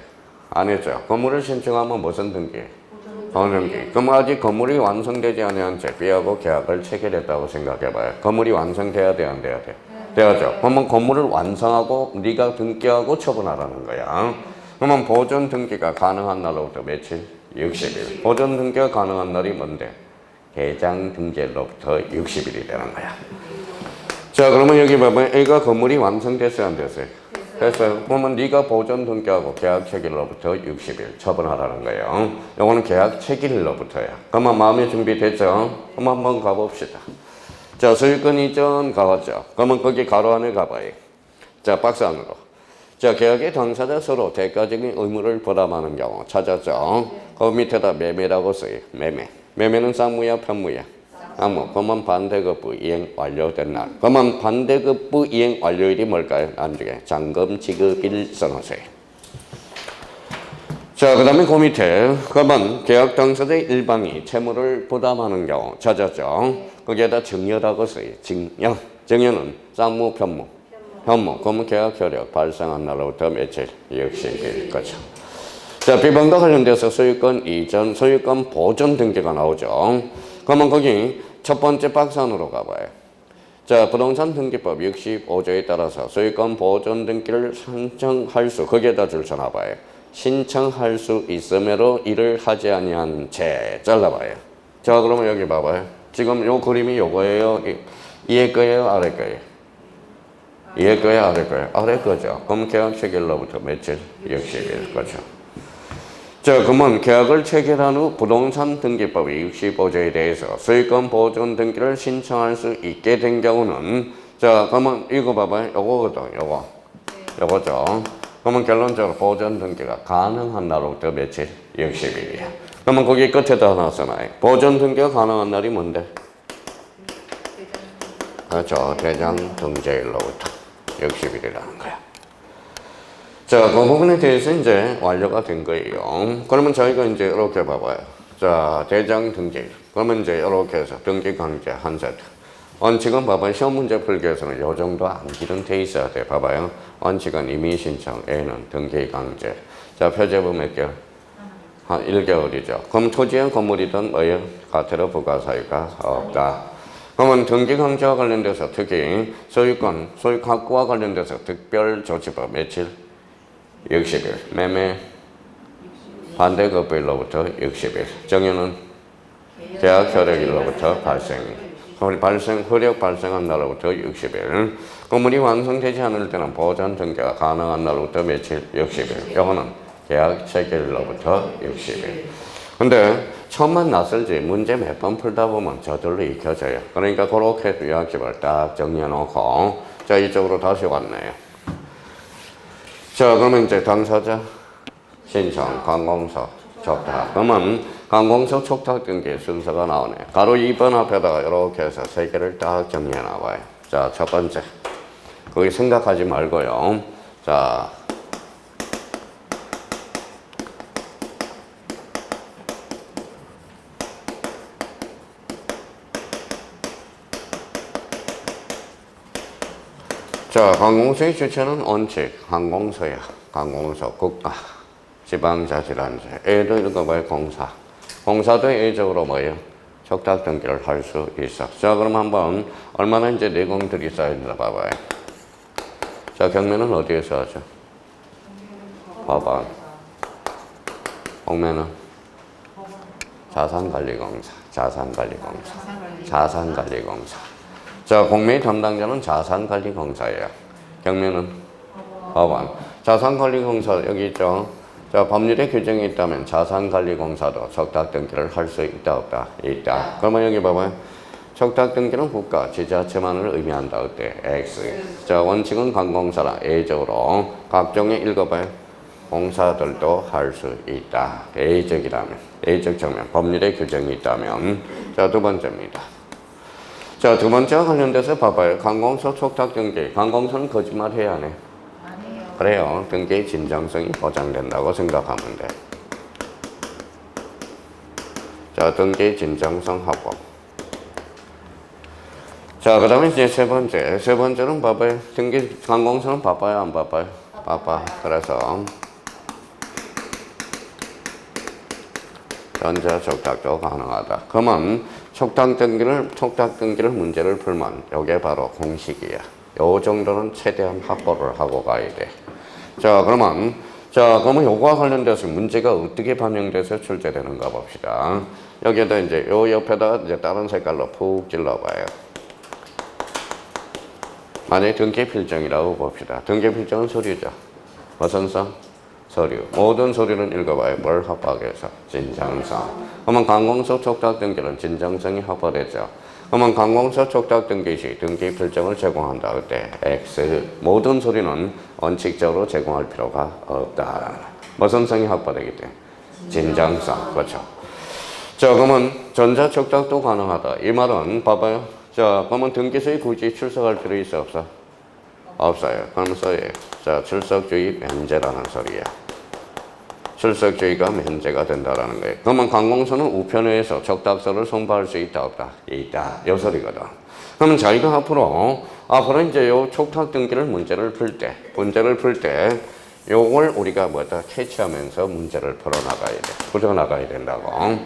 안 했죠. 건물을 신청하면 무슨 등기? 등기. 그럼 아직 건물이 완성되지 않은 채 B하고 계약을 체결했다고 생각해봐요. 건물이 완성돼야 돼, 안 돼야 돼? 돼야죠. 그러면 건물을 완성하고 네가 등기하고 처분하라는 거야. 그러면 보존 등기가 가능한 날로부터 며칠? 60일. 보존 등기가 가능한 날이 뭔데? 개장 등기일로부터 60일이 되는 거야. 자, 그러면 여기 봐봐요. A가 건물이 완성됐어요, 안 됐어요? 됐어요. 그러면 네가 보존 등기하고 계약 체결로부터 60일 처분하라는 거예요. 요거는 계약 체결로부터야. 그러면 마음의 준비됐죠? 그럼 한번 가봅시다. 자, 소유권 이전 가봤죠? 그러면 거기 가로 안에 가봐요. 자, 박스 안으로. 자, 계약의 당사자 서로 대가적인 의무를 부담하는 경우 찾았죠? 그 밑에다 매매라고 써요. 매매. 매매는 쌍무야, 편무야? 쌍무. 그러면 반대급부 이행 완료된 날. 그러면 반대급부 이행 완료일이 뭘까요? 나중에 잔금 지급일 써놓으세요. 자, 그 다음에 그 밑에 그러면 계약 당사자의 일방이 채무를 부담하는 경우 찾았죠? 거기에다 증여라고 써요. 증여. 증여는 쌍무, 편무? 편무. 그러면 계약 효력 발생한 날로부터 며칠? 60일. 그렇죠. 자, B번과 관련돼서 소유권 이전, 소유권 보존 등기가 나오죠. 그러면 거기 첫 번째 박스 안으로 가봐요. 자, 부동산 등기법 65조에 따라서 소유권 보존 등기를 신청할 수, 거기에다 줄 서놔봐요. 신청할 수 있음에도 이를 하지 아니한 채 잘라봐요. 자, 그러면 여기 봐봐요. 지금 요 그림이 요거예요. 위에 거예요, 아래 거예요? 위에 거예요, 아래 거예요? 아래 거죠. 그럼 계약 체결로부터 며칠? 60일. 그렇죠. 자, 그러면 계약을 체결한 후 부동산 등기법이 65조에 대해서 소유권 보존 등기를 신청할 수 있게 된 경우는, 자, 그러면 이거 봐봐요. 요거거든, 요거. 요거죠. 그러면 결론적으로 보존 등기가 가능한 날로부터 며칠? 60일이야. 그러면 거기 끝에다 하나 써놔요. 보존 등기가 가능한 날이 뭔데? 그렇죠. 대장 등재일로부터 60일이라는 거야. 자, 그 부분에 대해서 이제 완료가 된 거예요. 그러면 저희가 이제 이렇게 봐봐요. 자, 대장 등재일. 그러면 이제 이렇게 해서 등기 강제 한 세트. 원칙은 봐봐요. 시험 문제 풀기 위해서는 요 정도 암기는 돼 있어야 돼. 봐봐요. 원칙은 임의 신청, A는 등기 강제. 자, 표제부 몇 개월? 한 1개월이죠. 그럼 토지의 건물이든 뭐예요? 과태료 부과 사유가 없다. 그러면 등기 강제와 관련돼서 특히 소유권, 소유 확보와 관련돼서 특별조치법 며칠? 60일. 매매 반대급부일로부터 60일. 정유는 계약 효력일로부터 발생일. 효력 발생한 날로부터 60일. 건물이 완성되지 않을 때는 보존 등기가 가능한 날로부터 며칠? 60일. 이거는 계약 체결일로부터 60일. 근데 처음만 낯설지 문제 몇 번 풀다 보면 저절로 익혀져요. 그러니까 그렇게 요약집을 딱 정리해놓고, 자, 이쪽으로 다시 왔네요. 자, 그러면 이제 당사자 신청, 관공서, 접다. 그러면 관공서 촉탁 등기 순서가 나오네. 가로 2번 앞에다가 이렇게 해서 세 개를 딱 정리해 놔봐요. 자, 첫 번째. 거기 생각하지 말고요. 자, 자, 관공서의 주체는 원칙, 관공서야. 관공서, 국가, 지방자치단체. 애도 읽어봐요, 공사. 공사도 A적으로 뭐예요? 촉탁 등기를 할 수 있어. 자, 그럼 한번 얼마나 이제 내공들이 쌓여있나 봐봐요. 자, 경매는 어디에서 하죠? 법원. 공매는 자산관리공사. 자산관리공사. 자, 공매의 담당자는 자산관리공사예요. 경매는 법원. 자산관리공사 여기 있죠. 자, 법률에 규정이 있다면 자산관리공사도 촉탁 등기를 할 수 있다 없다? 있다. 그러면 여기 봐봐요. 촉탁 등기는 국가, 지자체만을 의미한다. 어때? X. 자, 원칙은 관공서라. A적으로 각종의 읽어봐요. 공사들도 할 수 있다. A적이라면. A적 정면. 법률에 규정이 있다면. 자, 두 번째입니다. 자, 두 번째와 관련돼서 봐봐요. 관공서 촉탁 등기. 관공서는 거짓말해야 하네. 그래요. 등기의 진정성이 보장된다고 생각하면 돼. 자, 등기의 진정성 확보. 자, 그 다음에 이제 세 번째. 세 번째는 봐봐요. 등기, 관공서는 바빠요, 안 바빠요? 바빠. 그래서 전자 촉탁도 가능하다. 그러면 촉탁 등기를 문제를 풀면 이게 바로 공식이야. 요 정도는 최대한 확보를 하고 가야 돼. 자, 그러면 요거와 관련돼서 문제가 어떻게 반영돼서 출제되는가 봅시다. 여기에다 이제 요 옆에다가 이제 다른 색깔로 푹 질러봐요. 만약에 등기 필정이라고 봅시다. 등기 필정은 서류죠. 무슨 성? 서류. 모든 서류는 읽어봐요. 뭘 확보하기 위해서? 진정성. 그러면 관공서 촉탁 등기는 진정성이 확보되죠. 그러면 관공서 촉탁 등기 시 등기 필정을 제공한다. 그때 X. 모든 서류는 원칙적으로 제공할 필요가 없다. 무슨 성이 확보되기 때문에? 진정성. 그렇죠. 자, 그러면 전자 촉탁도 가능하다. 이 말은 봐봐요. 자, 그러면 등기소에 굳이 출석할 필요 있어 없어? 없어요. 그러면서 자, 출석주의 면제라는 소리야. 출석주의가 면제가 된다라는 거예요. 그러면 관공서는 우편회에서 촉탁서를 송부할 수 있다 없다? 있다. 요 소리거든. 그러면 저희가 앞으로 이제 요 촉탁 등기를 문제를 풀 때 요걸 우리가 캐치하면서 문제를 풀어나가야 돼. 풀어나가야 된다고.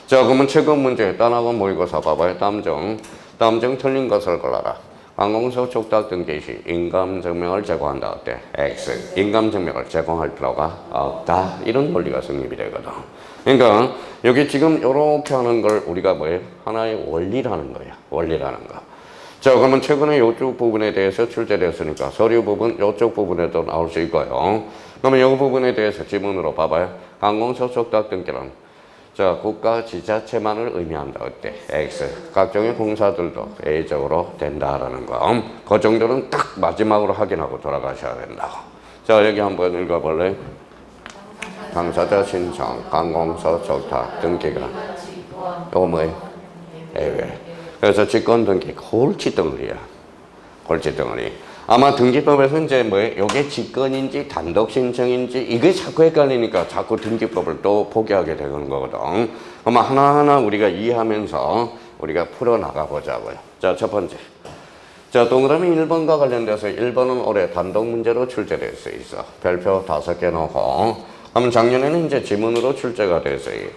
자, 그러면 최근 문제 따나고 모의고사 봐봐요. 다음 중 틀린 것을 골라라. 관공서 촉탁 등기 시 인감증명을 제공한다. 어때? X. 인감증명을 제공할 필요가 없다. 이런 논리가 성립이 되거든. 그러니까 여기 지금 이렇게 하는 걸 우리가 하나의 원리라는 거야. 원리라는 거. 자, 그러면 최근에 이쪽 부분에 대해서 출제됐으니까 서류 부분 이쪽 부분에도 나올 수 있고요. 그러면 이 부분에 대해서 지문으로 봐봐요. 관공서 촉탁 등기는 자, 국가 지자체만을 의미한다. 어때? X. 각종의 공사들도 A적으로 된다라는 거. 그 정도는 딱 마지막으로 확인하고 돌아가셔야 된다고. 자, 여기 한번 읽어볼래? 당사자 신청, 관공서 촉탁 등기가 이거 뭐예요? 예외. 그래서 직권 등기 골치덩어리야. 골치덩어리. 아마 등기법에서 이제 요게 직권인지 단독 신청인지 이게 자꾸 헷갈리니까 자꾸 등기법을 또 포기하게 되는 거거든. 그럼 하나하나 우리가 이해하면서 우리가 풀어나가 보자고요. 자, 첫 번째. 자, 동그라미 1번과 관련돼서 1번은 올해 단독 문제로 출제될 수 있어. 별표 5개 놓고. 그럼 작년에는 이제 지문으로 출제가 됐어요.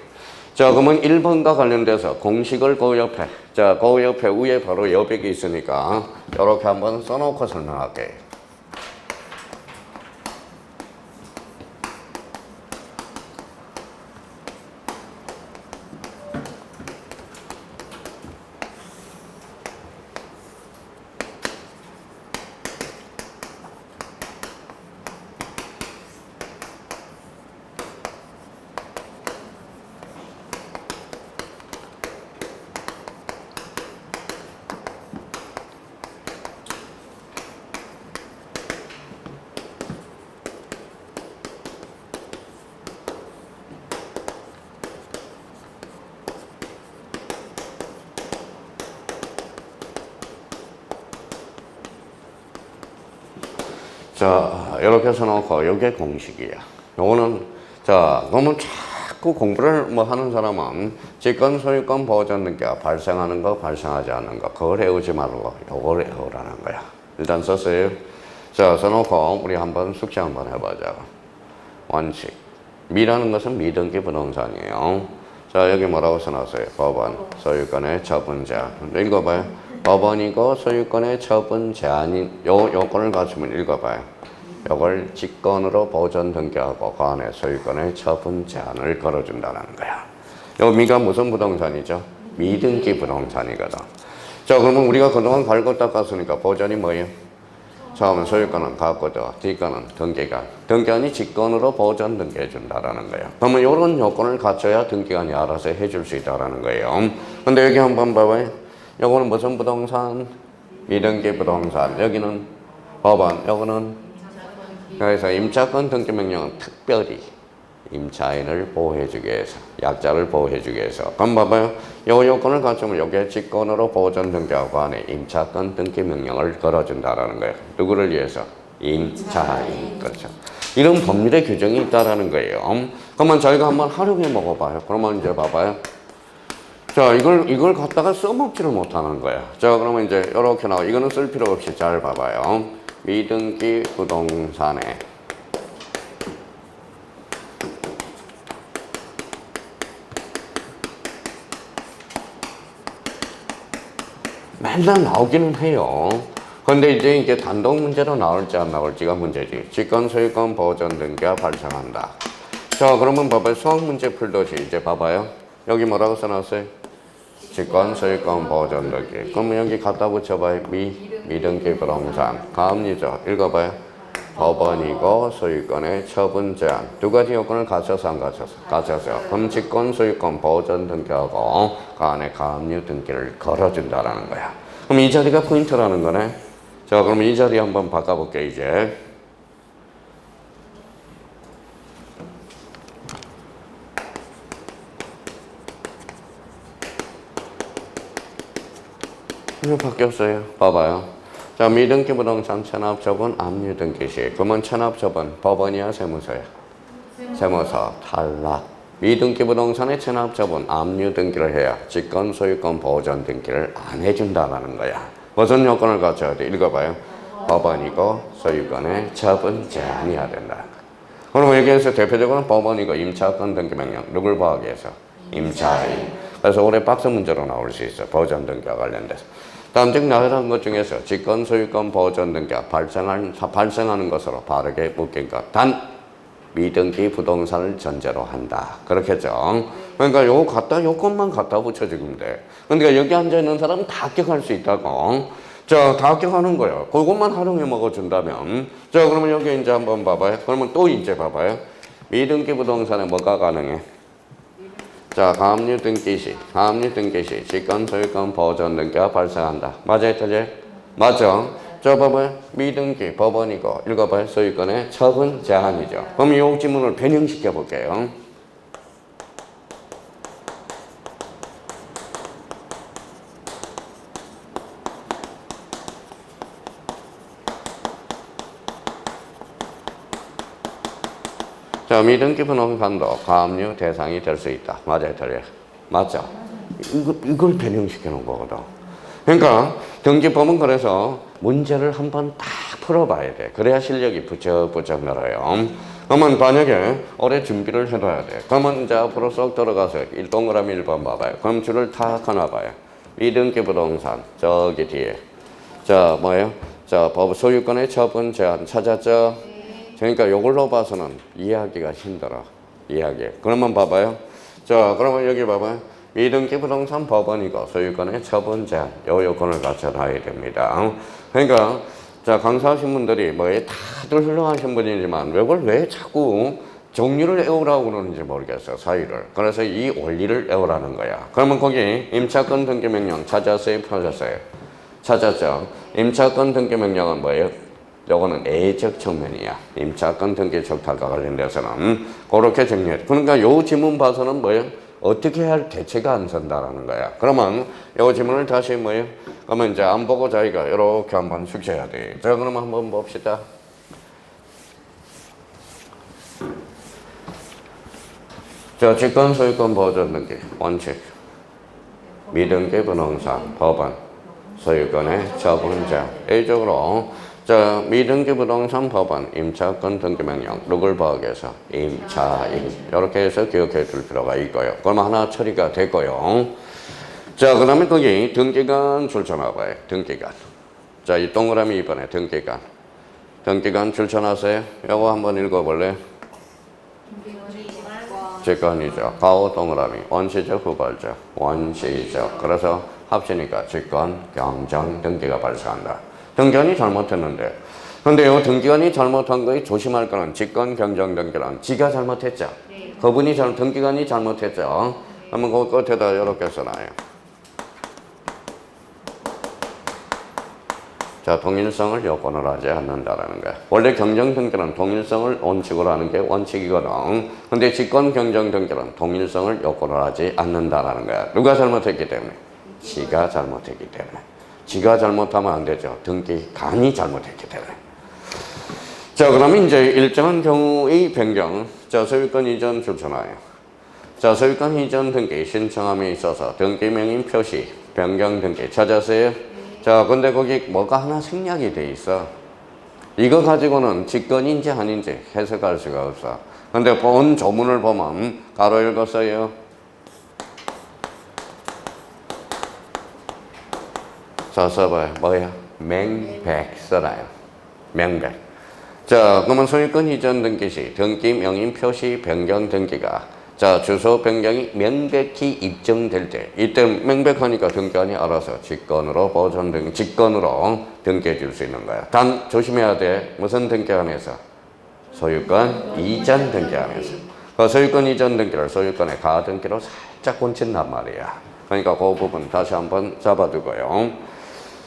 자, 그러면 1번과 관련돼서 공식을 그 옆에, 자, 그 옆에 위에 바로 여백이 있으니까 이렇게 한번 써놓고 설명할게요. 자, 이렇게 써놓고 이게 공식이야. 요거는 자, 그러면 자꾸 공부를 뭐 하는 사람은 직권, 소유권, 보전 등기가 발생하는 거, 발생하지 않는 거 그걸 외우지 말고 요걸 외우라는 거야. 일단 썼어요. 자, 써놓고 우리 한번 숙제 한번 해보자. 원칙. 미라는 것은 미등기 부동산이에요. 자, 여기 뭐라고 써놨어요? 법원, 소유권의 처분 제한. 읽어봐요. 법원이고 소유권의 처분 제한인 요 요건을 갖추면 읽어봐요. 요걸 직권으로 보전 등기하고 그 안에 소유권의 처분 제한을 걸어준다는 거야. 요 미가 무슨 부동산이죠? 미등기 부동산이거든. 자, 그러면 우리가 그동안 갈고 닦았으니까 보전이 뭐예요? 처음엔 소유권은 갖고도 뒷권은 등기관. 등기관이 직권으로 보전 등기해 준다라는 거예요. 그러면 이런 요건을 갖춰야 등기관이 알아서 해줄 수 있다라는 거예요. 근데 여기 한번 봐봐요. 요거는 무슨 부동산? 미등기 부동산. 여기는 법원. 요거는 그래서 임차권 등기 명령은 특별히 임차인을 보호해주기 위해서, 약자를 보호해주기 위해서. 그럼 봐봐요. 요 요건을 갖추면 요게 직권으로 보전 등기하고 안에 임차권 등기 명령을 걸어준다라는 거예요. 누구를 위해서? 임차인. 그렇죠. 이런 법률의 규정이 있다라는 거예요. 그러면 저희가 한번 활용해 먹어봐요. 그러면 이제 봐봐요. 자, 이걸 갖다가 써먹지를 못하는 거야. 자, 그러면 이제 이렇게 나와. 이거는 쓸 필요 없이 잘 봐봐요. 미등기 부동산에 맨날 나오기는 해요. 그런데 이제 단독 문제로 나올지 안 나올지가 문제지. 직권, 소유권, 보전 등기가 발생한다. 자, 그러면 봐봐요. 수학 문제 풀듯이 이제 봐봐요. 여기 뭐라고 써놨어요? 직권, 소유권, 보전 등기. 그러면 여기 갖다 붙여봐요. 미등기 부동산. 가압류죠. 읽어봐요. 법원이고 소유권의 처분 제한. 두 가지 요건을 갖춰서 안 갖춰서? 갖춰서. 그럼 직권, 소유권, 보전 등기하고 그 안에 가압류 등기를 걸어준다라는 거야. 그럼 이 자리가 포인트라는 거네. 자, 그럼 이 자리 한번 바꿔볼게 이제. 이거 바뀌었어요. 봐봐요. 자, 미등기 부동산 체납처분 압류 등기 시. 그러면 체납처분 법원이야 세무서야? 세무서 탈락. 미등기 부동산의 체납처분 압류 등기를 해야 직권 소유권 보전 등기를 안 해준다라는 거야. 무슨 요건을 갖춰야 돼? 읽어봐요. 법원이고 소유권의 처분 제한이어야 된다. 그럼 여기에서 대표적으로 법원이고 임차권 등기 명령 누굴 보호하기 위해서? 임차인. 그래서 올해 박스 문제로 나올 수 있어. 보전 등기와 관련돼서. 다음 중 나열한 것 중에서 직권, 소유권, 보전 등기가 발생하는 것으로 바르게 묶인 것. 단 미등기 부동산을 전제로 한다. 그렇겠죠. 그러니까 요것만 갖다 붙여주면 돼. 그러니까 여기 앉아있는 사람은 다 합격할 수 있다고. 자, 다 합격하는 거예요. 그것만 활용해 먹어준다면. 자, 그러면 여기 이제 한번 봐봐요. 그러면 또 이제 봐봐요. 미등기 부동산에 뭐가 가능해? 자, 가압류 등기 시 직권, 소유권, 보전 등기가 발생한다. 맞아요, 틀려요? 맞죠? 자, 봐봐요. 미등기, 법원이고, 읽어봐요. 소유권의 처분 제한이죠. 그럼 이 지문을 변형시켜 볼게요. 자, 미등기 부동산도 가압류 대상이 될 수 있다. 맞아요, 틀려요? 맞죠? 이걸 변형시켜 놓은 거거든. 그러니까 등기법은 그래서 문제를 한번 딱 풀어봐야 돼. 그래야 실력이 부쩍부쩍 늘어요. 그러면 만약에 올해 준비를 해둬야 돼. 그러면 이제 앞으로 쏙 들어가서 1동그라미 1번 봐봐요. 그럼 줄을 탁 하나 봐요. 미등기 부동산 저기 뒤에. 자, 뭐예요? 자, 법 소유권의 처분 제한 찾았죠? 그러니까 요걸로 봐서는 이해하기가 힘들어. 이해하기. 그러면 봐봐요. 자, 그러면 여기 봐봐요. 미등기 부동산 법원이고 소유권의 처분 제한. 요 요건을 갖춰놔야 됩니다. 그러니까 자, 강사하신 분들이 뭐에 다들 훌륭하신 분이지만 왜 자꾸 종류를 외우라고 그러는지 모르겠어요. 사유를. 그래서 이 원리를 외우라는 거야. 그러면 거기 임차권 등기 명령 찾았어요? 펴졌어요? 찾았죠? 임차권 등기 명령은 뭐예요? 요거는 애적 측면이야. 임차권 등기 적탈과 관련돼서는 그렇게 정리해. 그러니까 요 지문 봐서는 뭐예요? 어떻게 해야 할 대체가 안 선다라는 거야. 그러면 요 지문을 다시 뭐예요? 그러면 이제 안 보고 저희가 이렇게 한번 숙제해야 돼. 자, 그러면 한번 봅시다. 자, 직권, 소유권, 보존 등기, 원칙. 미등기 부동산, 법원, 소유권의 처분자. A적으로 자, 미등기 부동산 법원, 임차권 등기명령, 누굴 보호해서 임차인. 이렇게 해서 기억해 둘 필요가 있고요. 그럼 하나 처리가 됐고요. 자, 그 다음에 거기 등기관 출처나봐요. 등기관. 자, 이 동그라미 이번에 등기관. 등기관 출처나세요? 요거 한번 읽어볼래? 직권이죠. 가오 동그라미. 원시적, 후발적. 원시적. 그래서 합치니까 직권, 경정, 등기가 발생한다. 등기관이 잘못했는데. 근데 요 등기관이 잘못한 거에 조심할 거는 직권, 경정, 등기란 지가 잘못했죠. 그분이 등기관이 잘못했죠. 그러면 그 끝에다 이렇게 써놔요. 자, 동일성을 요건을 하지 않는다라는 거야. 원래 경정 등기는 동일성을 원칙으로 하는 게 원칙이거든. 근데 직권 경정 등기는 동일성을 요건을 하지 않는다라는 거야. 누가 잘못했기 때문에? 지가 잘못했기 때문에. 지가 잘못하면 안 되죠. 등기관이 잘못했기 때문에. 자, 그러면 이제 일정한 경우의 변경. 자, 소유권 이전 출처나요. 자, 소유권 이전 등기 신청함에 있어서 등기명인 표시, 변경 등기 찾았어요? 자, 근데 거기 뭐가 하나 생략이 돼 있어. 이거 가지고는 직권인지 아닌지 해석할 수가 없어. 근데 본 조문을 보면 가로 읽었어요. 자, 써봐요. 뭐야? 명백 써놔요. 명백. 자, 그러면 소유권 이전 등기 시 등기 명인 표시 변경 등기가 자, 주소 변경이 명백히 입증될 때 이때 명백하니까 등기관이 알아서 직권으로 보존 등 직권으로 등기해 줄 수 있는 거야. 단 조심해야 돼. 무슨 등기관에서? 소유권 이전 등기관에서. 그 소유권 이전 등기를 소유권의 가등기로 살짝 곤친단 말이야. 그러니까 그 부분 다시 한번 잡아두고요.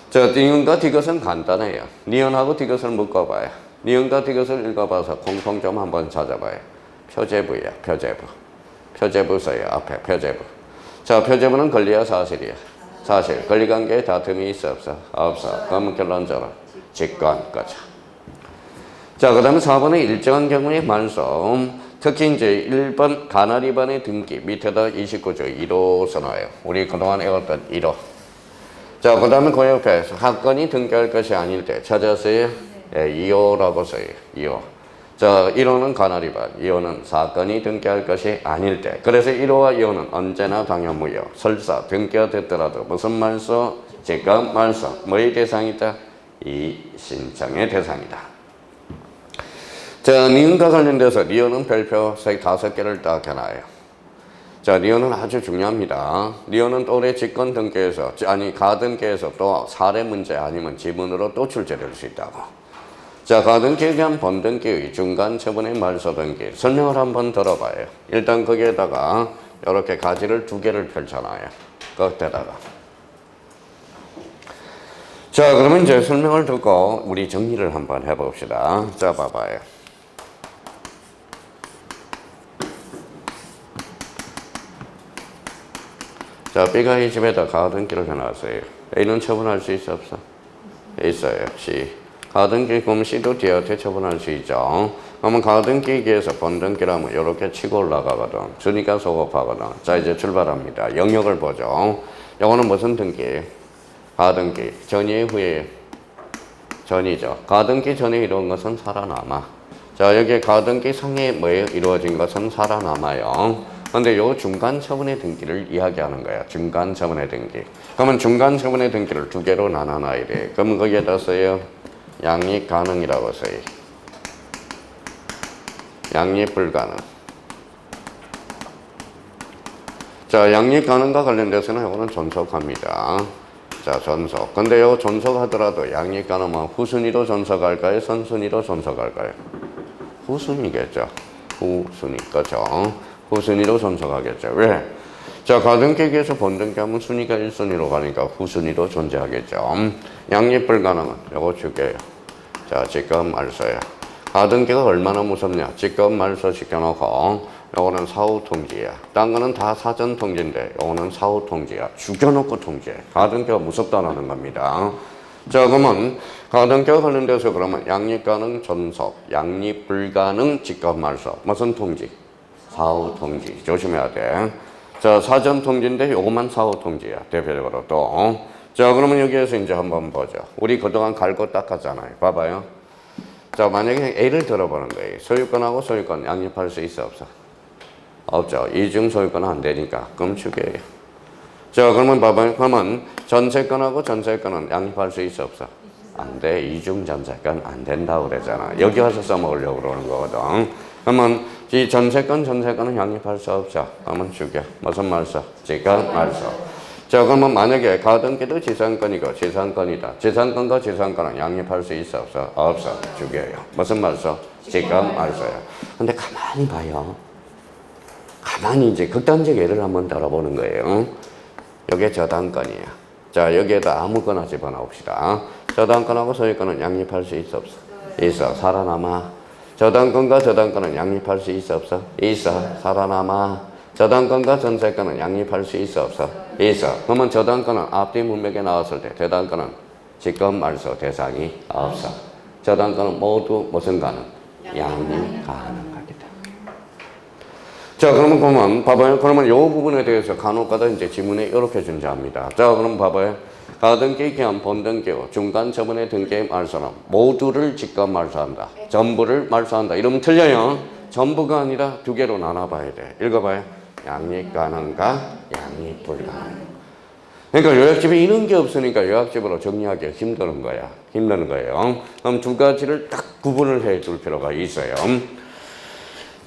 자, 니은과 디귿은 간단해요. 니은하고 디귿을 묶어봐요. 니은과 디귿을 읽어봐서 공통점 한번 찾아봐요. 표제부야, 표제부. 표제부 써요. 앞에 표제부. 자, 표제부는 권리야, 사실이야? 사실. 권리관계에 다툼이 있어, 없어? 없어. 그러면 결론적으로 직권 거죠. 자, 그 다음에 4번에 일정한 경우의 말소. 특히 이제 1번 가날 2번의 등기 밑에다 29조 1호 써놔요. 우리 그동안 외웠던 1호. 자, 그 다음에 그 옆에 사건이 등기할 것이 아닐 때 찾았어요? 예, 2호라고 써요. 2호. 자, 1호는 가날 2번, 2호는 사건이 등기할 것이 아닐 때. 그래서 1호와 2호는 언제나 당연무효. 설사 등기가 됐더라도 무슨 말소? 직권 말소. 뭐의 대상이다? 이 신청의 대상이다. 자, 니은과 관련돼서 니은은 별표 5개를 딱 해놔요. 자, 니은은 아주 중요합니다. 니은은 또 올해 직권 등기에서, 아니, 가등기에서 또 사례 문제 아니면 지문으로 또 출제될 수 있다고. 자, 가등기에 대한 본등기의 중간 처분의 말소 등기 설명을 한번 들어봐요. 일단 거기에다가 이렇게 가지를 2개를 펼쳐놔요. 끝에다가. 자, 그러면 이제 설명을 듣고 우리 정리를 한번 해봅시다. 자, 봐봐요. 자, B가 이 집에다 가등기를 해놨어요. A는 처분할 수 있어, 없어? 있어요. C. 가등기 그럼 C도 D한테 처분할 수 있죠. 그러면 가등기에서 본등기라면 이렇게 치고 올라가거든. 주니까 소급하거든. 자, 이제 출발합니다. 영역을 보죠. 이거는 무슨 등기? 가등기. 전이 후에 전이죠. 가등기 전에 이루어진 것은 살아남아. 자, 여기 가등기 상에 뭐에 이루어진 것은 살아남아요. 근데 요 중간 처분의 등기를 이야기하는 거야. 중간 처분의 등기. 그러면 중간 처분의 등기를 2개로 나눠놔야 돼. 그럼 거기에다 써요. 양립 가능이라고 써요. 양립 불가능. 자, 양립 가능과 관련돼서는 이거는 존속합니다. 자, 존속. 근데 요 존속하더라도 양립 가능은 후순위로 존속할까요? 선순위로 존속할까요? 후순위겠죠. 후순위. 그렇죠. 후순위로 존속하겠죠. 왜? 자, 가등기에서 본등기하면 순위가 1순위로 가니까 후순위로 존재하겠죠. 양립 불가능은 요거 줄게요. 자, 직권 말소야. 가등기가 얼마나 무섭냐? 직권 말소 시켜놓고 요거는 사후 통지야. 딴 거는 다 사전 통지인데 요거는 사후 통지야. 죽여놓고 통지해. 가등기가 무섭다는 겁니다. 자, 그러면 가등기와 관련돼서 그러면 양립 가능 존속, 양립 불가능 직권 말소. 무슨 통지? 사후 통지. 조심해야 돼. 자, 사전 통지인데 요것만 사후 통지야. 대표적으로 또. 자, 그러면 여기에서 이제 한번 보죠. 우리 그동안 갈고 닦았잖아요. 봐봐요. 자, 만약에 예를 들어보는 거예요. 소유권하고 소유권 양립할 수 있어, 없어? 없죠. 이중 소유권은 안 되니까. 그럼 축이에요. 자, 그러면 봐봐요. 그러면 전세권하고 전세권은 양립할 수 있어, 없어? 안 돼. 이중 전세권 안 된다고 그러잖아. 여기 와서 써먹으려고 그러는 거거든. 그러면 이 전세권은 양립할 수 없죠. 그러면 축이야. 무슨 말써? 지금 말써. 자, 그러면 만약에 가등기도 지상권이고 지상권이다. 지상권과 지상권은 양립할 수 있어, 없어? 없어. 축이에요. 무슨 말써? 지금 말써요. 근데 가만히 봐요. 가만히 이제 극단적 예를 한번 들어보는 거예요. 여기에 저당권이야. 자, 여기에다 아무거나 집어넣읍시다. 저당권하고 소유권은 양립할 수 있어, 없어? 있어. 살아남아. 저당권과 저당권은 양립할 수 있어, 없어? 있어. 살아남아. 저당권과 전세권은 양립할 수 있어, 없어? 있어. 그러면 저당권은 앞뒤 문맥에 나왔을 때 저당권은 직권 말소 대상이 없어. 저당권은 모두 무슨 가능? 양립 가능. 자, 그러면 봐봐요. 그러면 요 부분에 대해서 간혹가다 이제 지문에 이렇게 존재합니다. 자, 그럼 봐봐요. 가등기 겸 본등기 후 중간 처분의 등기의 말소는 모두를 직권 말소한다. 전부를 말소한다. 이러면 틀려요. 전부가 아니라 두 개로 나눠봐야 돼. 읽어봐요. 양립 가능과 양립 불가능. 그러니까 요약집에 이런 게 없으니까 요약집으로 정리하기 힘드는 거야. 힘드는 거예요. 그럼 두 가지를 딱 구분을 해 둘 필요가 있어요.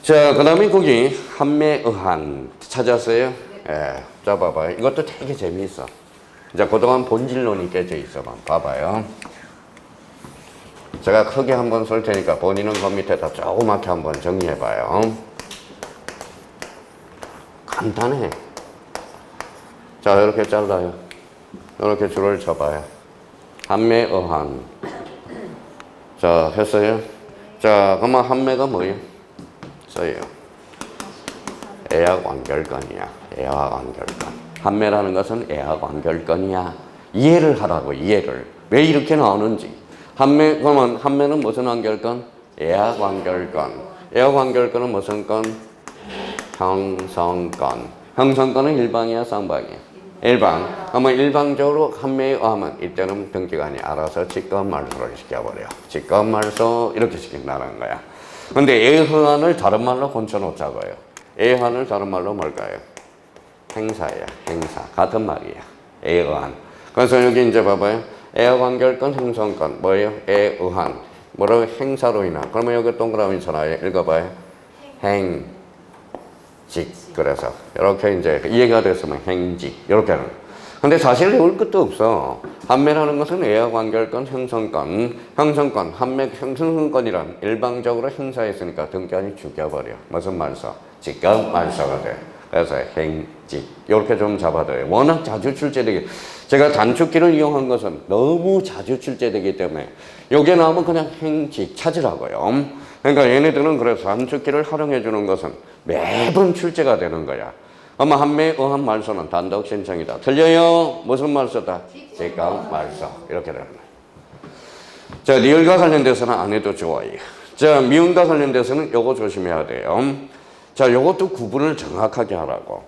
자, 그 다음에 거기 한매의한 찾았어요? 예. 자, 봐봐요. 이것도 되게 재미있어. 자, 그동안 본질론이 깨져 있어. 봐봐요. 제가 크게 한번 쓸 테니까 본인은 그 밑에다 조그맣게 한번 정리해봐요. 간단해. 자, 이렇게 잘라요. 이렇게 줄을 쳐봐요. 한매의한. 자, 했어요? 자, 그러면 한매가 뭐예요? 써요. 애학 완결건이야. 애학 완결건. 한매라는 것은 애학 완결건이야. 이해를 하라고, 이해를. 왜 이렇게 나오는지. 그러면 한매는 무슨 완결건? 애학 완결건. 애학 완결건은 무슨 건? 형성건. 형성건은 일방이야, 쌍방이야? 일방. 그러면 일방적으로 한매에 의하면 이때는 등기관이 알아서 직권 말소를 시켜버려. 직권 말소 이렇게 시킨다는 거야. 근데 애의한을 다른 말로 고쳐놓자고요. 애의한을 다른 말로 뭘까요? 행사야, 행사. 같은 말이야. 애의한. 그래서 여기 이제 봐봐요. 애의관결권, 행성권. 뭐예요? 애의한. 뭐라고? 행사로 인한. 그러면 여기 동그라미 쳐놔요. 읽어봐요. 행직. 그래서 이렇게 이제 이해가 됐으면 행직. 이렇게 하는 거예요. 근데 사실 외울 것도 없어. 한매라는 것은 애의관결권, 형성권, 한매 형성권이란 일방적으로 행사했으니까 등기관이 죽여버려. 무슨 말소? 직권 말소가 돼. 그래서 행직 이렇게 좀 잡아둬요. 워낙 자주 출제되기, 제가 단축키를 이용한 것은 너무 자주 출제되기 때문에 여기에 나오면 그냥 행직 찾으라고요. 그러니까 얘네들은 그래서 단축키를 활용해 주는 것은 매번 출제가 되는 거야. 아마 한매에 의한 말소는 단독 신청이다. 틀려요? 무슨 말소다? 직권 말소. 이렇게 되는 거예요. 자, 리을과 관련돼서는 안 해도 좋아요. 자, 미음과 관련돼서는 요거 조심해야 돼요. 자, 요것도 구분을 정확하게 하라고.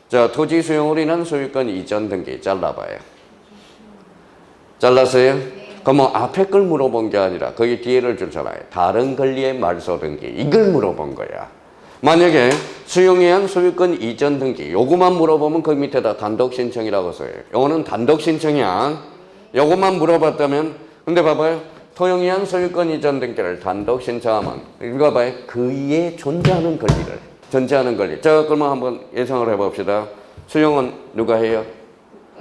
자, 토지 수용으로 인한 소유권 이전 등기 잘라봐요. 잘랐어요? 그럼 뭐 앞에 걸 물어본 게 아니라 거기 뒤에를 주잖아요. 다른 권리의 말소 등기. 이걸 물어본 거야. 만약에 수용에 한 소유권 이전 등기 요거만 물어보면 그 밑에다 단독 신청이라고 써요. 요거는 단독 신청이야. 요거만 물어봤다면, 근데 봐봐요. 토용에 한 소유권 이전 등기를 단독 신청하면 이거 봐요. 그 위에 존재하는 권리. 자, 그러면 한번 예상을 해봅시다. 수용은 누가 해요?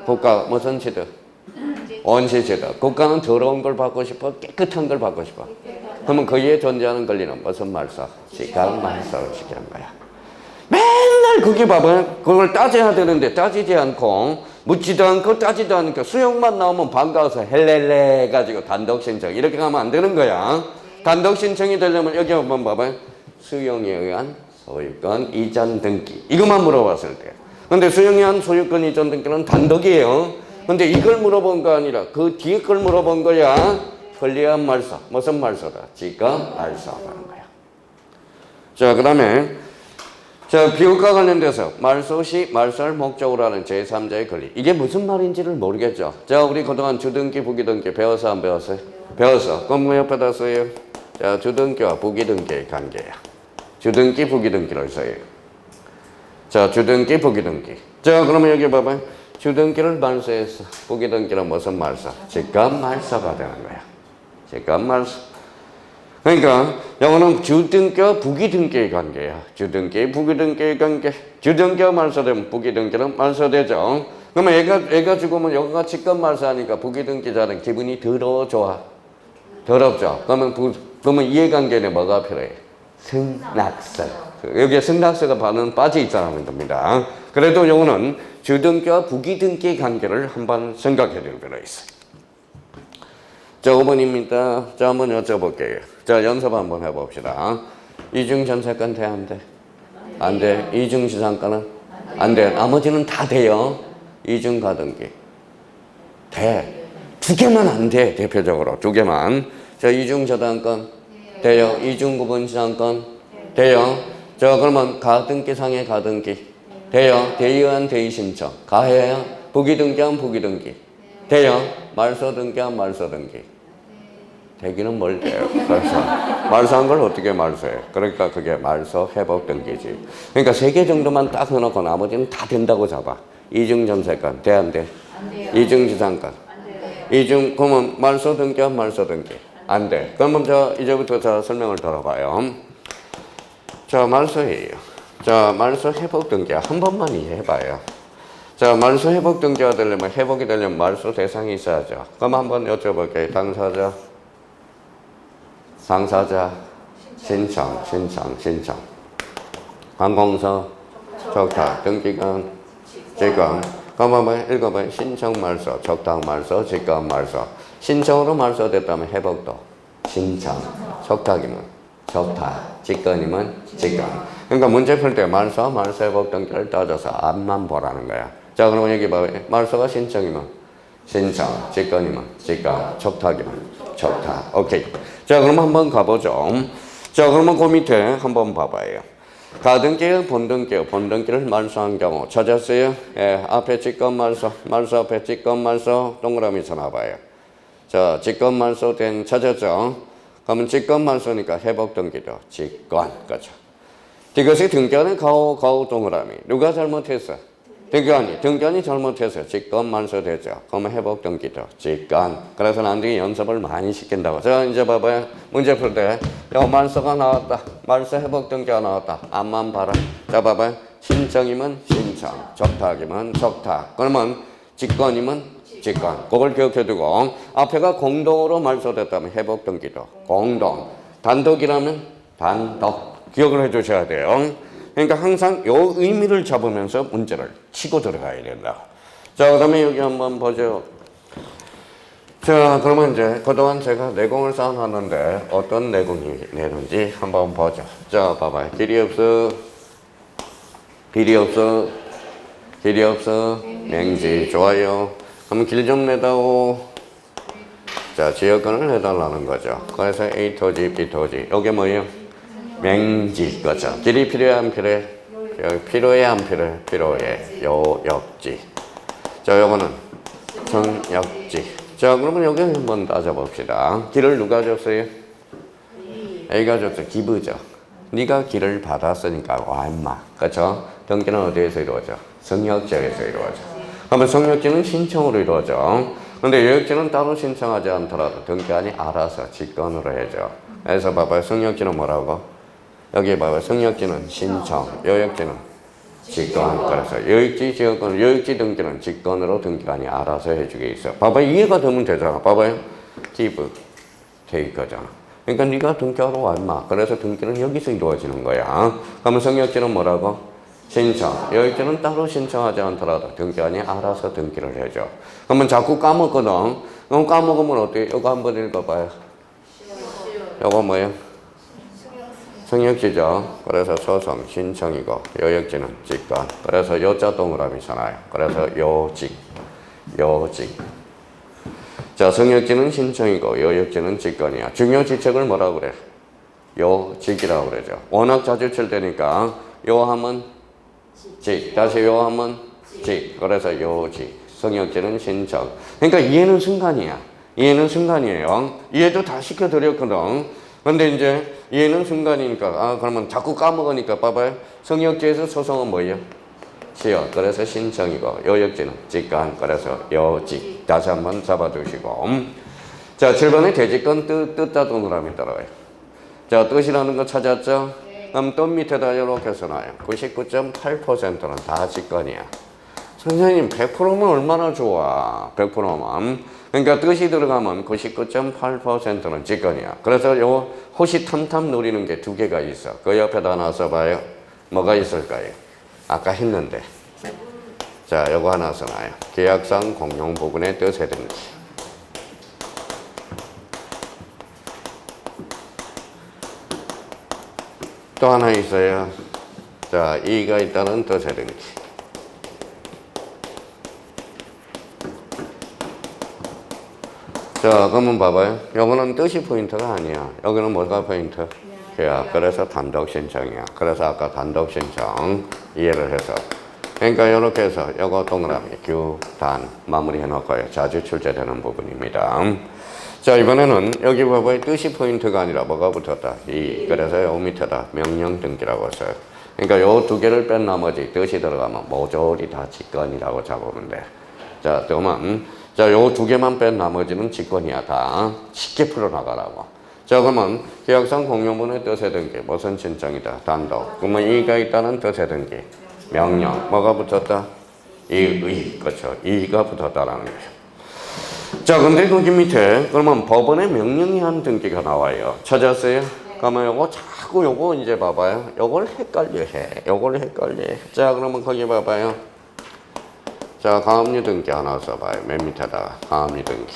국가. 무슨 시대? 원시시대. 국가는 더러운 걸 받고 싶어? 깨끗한 걸 받고 싶어? 그러면 그 위에 존재하는 권리는 무슨 말소? 직권 말소를 시키는 거야. 맨날 그게 봐봐요. 그걸 따져야 되는데 따지지 않고 묻지도 않고 따지도 않고 수용만 나오면 반가워서 헬렐레 가지고 단독 신청 이렇게 가면 안 되는 거야. 단독 신청이 되려면 여기 한번 봐봐요. 수용에 의한 소유권 이전 등기 이것만 물어봤을 때. 근데 수용에 의한 소유권 이전 등기는 단독이에요. 근데 이걸 물어본 거 아니라 그 뒤에 걸 물어본 거야. 권리한 말소. 무슨 말소다? 직권 말소 하는 거야. 자, 그 다음에 자, 비율과 관련돼서 말소시 말소를 목적으로 하는 제3자의 권리. 이게 무슨 말인지를 모르겠죠. 자, 우리 그동안 주등기, 부기등기 배워서 안 배웠어요? 배웠어. 그럼 뭐 옆에다 써요? 자, 주등기와 부기등기의 관계야. 주등기, 부기등기를 써요. 자, 주등기, 부기등기. 자, 그러면 여기 봐봐요. 주등기를 말소했어. 부기등기는 무슨 말소? 직감 말소가 되는 거야. 직감 말소. 그러니까 영어는 주등기와 부기등기의 관계야. 주등기, 부기등기의 관계. 주등기가 말소되면 부기등기는 말소되죠. 그러면 애가 죽으면 여기가 직감 말소하니까 부기등기자는 기분이 더러워? 더럽죠. 그러면 이해관계는 뭐가 필요해? 승낙서. 여기에 승낙서가 빠져 있다는 겁니다. 그래도 영어는 주등기와 부기등기의 관계를 한번 생각해 줄 필요가 있어요. 자, 5번입니다. 자, 한번 여쭤볼게요. 자, 연습 한번 해봅시다. 이중전세권 돼, 안 돼? 안 돼. 이중지상권은? 안 돼. 나머지는 다 돼요. 이중가등기. 돼. 두 개만 안 돼, 대표적으로. 두 개만. 자, 이중저당권? 돼요. 이중구분지상권? 돼요. 자, 그러면 가등기상의 가등기? 돼요. 대의안 대의신청? 가해요. 부기등기한 부기등기? 돼요. 말소등기한 말소등기? 되기는 뭘 돼요. 그래서 말소한 걸 어떻게 말소해? 그러니까 그게 말소 회복 등기지. 그러니까 3개 정도만 딱 해놓고 나머지는 다 된다고 잡아. 이중전세권 돼, 안 돼? 안 돼요. 이중지상권? 안 돼요. 그러면 말소 등기와 말소 등기? 안 돼. 그러면 이제부터 설명을 들어봐요. 자, 말소예요. 자, 말소 회복 등기 한 번만 이해해봐요. 자, 말소 회복 등기가 되려면, 회복이 되려면 말소 대상이 있어야죠. 그럼 한번 여쭤볼게요. 당사자, 상사자, 신청. 관공서, 적탁, 등기관, 직권. 그럼 한번 읽어봐요. 신청 말소, 적탁 말소, 직권 말소. 신청으로 말소됐다면 회복도 신청, 적탁이면 적탁, 직권이면 직권. 그러니까 문제 풀 때 말소 회복 등기를 따져서 앞만 보라는 거야. 자, 그러면 여기 봐봐요. 말소가 신청이면 신청, 직권이면 직권, 적탁이면 적탁. 오케이. 자, 그럼 한번 가보죠. 자, 그러면 그 밑에 한번 봐봐요. 가등기와 본등기를 말소한 경우 찾았어요? 예, 앞에 직권 말소 앞에 직권 말소 동그라미 쳐놔봐요. 자, 직권 말소된 찾았죠? 그러면 직권 말소니까 회복 등기도 직권, 그렇죠? 이것이 등기관의 가오 동그라미. 누가 잘못했어? 등기관이 잘못해서 직권 말소되죠. 그러면 회복 등기도 직권. 그래서 나중에 연습을 많이 시킨다고. 자, 이제 봐봐요. 문제 풀 때 말소가 나왔다. 말소 회복 등기가 나왔다. 앞만 봐라. 자, 봐봐요. 신청이면 신청, 적탁이면 적탁. 그러면 직권이면 직권. 그걸 기억해두고 앞에가 공동으로 말소됐다면 회복 등기도 공동. 단독이라면 단독. 기억을 해주셔야 돼요. 그러니까 항상 이 의미를 잡으면서 문제를 치고 들어가야 된다. 자, 그 다음에 여기 한번 보죠. 자, 그러면 이제 그동안 제가 내공을 쌓아놨는데 어떤 내공이 내는지 한번 보죠. 자, 봐봐요. 길이 없어. 맹지. 좋아요. 그럼 길 좀 내다오. 자, 지역권을 내달라는 거죠. 그래서 A 토지, B 토지. 이게 뭐예요? 맹지. 그렇죠. 길이 필요해, 안 필요해? 필요해, 안 필요해? 필요해. 요역지. 자, 요거는 성역지. 자, 그러면 여기 한번 따져봅시다. 길을 누가 줬어요? A가 줬죠. 기부죠. 네가 길을 받았으니까 와, 임마. 그렇죠? 등기는 어디에서 이루어져? 성역지에서 이루어져. 그러면 성역지는 신청으로 이루어져. 근데 요역지는 따로 신청하지 않더라도 등기관이 알아서 직권으로 해줘. 그래서 봐봐요. 성역지는 뭐라고? 여기 봐봐요. 성역지는 신청, 요역지는 직권. 그래서 요역지 지역권, 요역지 등기는 직권으로 등기관이 알아서 해주게 있어. 봐봐요. 이해가 되면 되잖아. 봐봐요. 기부, 테이크잖아. 그러니까 네가 등기하러 와, 임마. 그래서 등기는 여기서 이루어지는 거야. 그러면 성역지는 뭐라고? 신청. 요역지는 따로 신청하지 않더라도 등기관이 알아서 등기를 해줘. 그러면 자꾸 까먹거든. 그럼 까먹으면 어떻게? 이거 한번 읽어봐요. 이거 뭐예요? 성역지죠. 그래서 소송, 신청이고 요역지는 직권. 그래서 요자 동그라미잖아요. 그래서 요직. 자, 성역지는 신청이고 요역지는 직권이야. 중요 지책을 뭐라고 그래? 요직이라고 그러죠. 워낙 자주 칠 때니까 요 하면 직. 다시 요 하면 직. 그래서 요직. 성역지는 신청. 그러니까 이해는 순간이야. 이해는 순간이에요. 이해도 다 시켜드렸거든. 근데 이제 이해는 순간이니까 그러면 자꾸 까먹으니까 봐봐요. 성역지에서 소송은 뭐예요? 시어. 그래서 신청이고 요역지는 직관. 그래서 요직. 다시 한번 잡아두시고. 자, 7번에 대직권 뜻다 동그라미 따라와요. 자, 뜻이라는 거 찾았죠? 그럼 뜻 밑에다 이렇게 써놔요. 99.8%는 다 직관이야. 선생님 100%면 얼마나 좋아. 100%만. 그러니까 뜻이 들어가면 99.8%는 직관이야. 그래서 요 호시탐탐 노리는 게 두 개가 있어. 그 옆에다 하나 써봐요. 뭐가 있을까요? 아까 했는데. 자, 요거 하나 써놔요. 계약상 공용 부분의 뜻이든지. 또 하나 있어요. 자, 이가 있다는 뜻이든지. 자, 그러면 봐봐요. 요거는 뜻이 포인트가 아니야. 여기는 뭐가 포인트? 계약. 그래서 단독 신청이야. 그래서 아까 단독 신청 이해를 해서. 그러니까 이렇게 해서 요거 동그라미 규단 마무리 해놓고요. 자주 출제되는 부분입니다. 자, 이번에는 여기 봐봐요. 뜻이 포인트가 아니라 뭐가 붙었다? 이. 그래서 요 밑에다 명령 등기라고 써요. 그러니까 요 두 개를 뺀 나머지 뜻이 들어가면 모조리 다 직권이라고 잡으면 돼. 자, 그러면 자, 요 두 개만 뺀 나머지는 직권이야. 다 쉽게 풀어나가라고. 자, 그러면 계약상 공용분의 뜻의 등기 무슨 신청이다? 단독. 그러면 이가 있다는 뜻의 등기 명령. 뭐가 붙었다? 의. 그렇죠. 이가 붙었다라는 거죠. 자, 근데 거기 밑에 그러면 법원의 명령이 한 등기가 나와요. 찾았어요? 그러면 요거 자꾸 요거 이제 봐봐요. 요걸 헷갈려 해. 요걸 헷갈려 해. 자, 그러면 거기 봐봐요. 자, 가압류 등기 하나 써봐요. 맨 밑에다가 가압류 등기.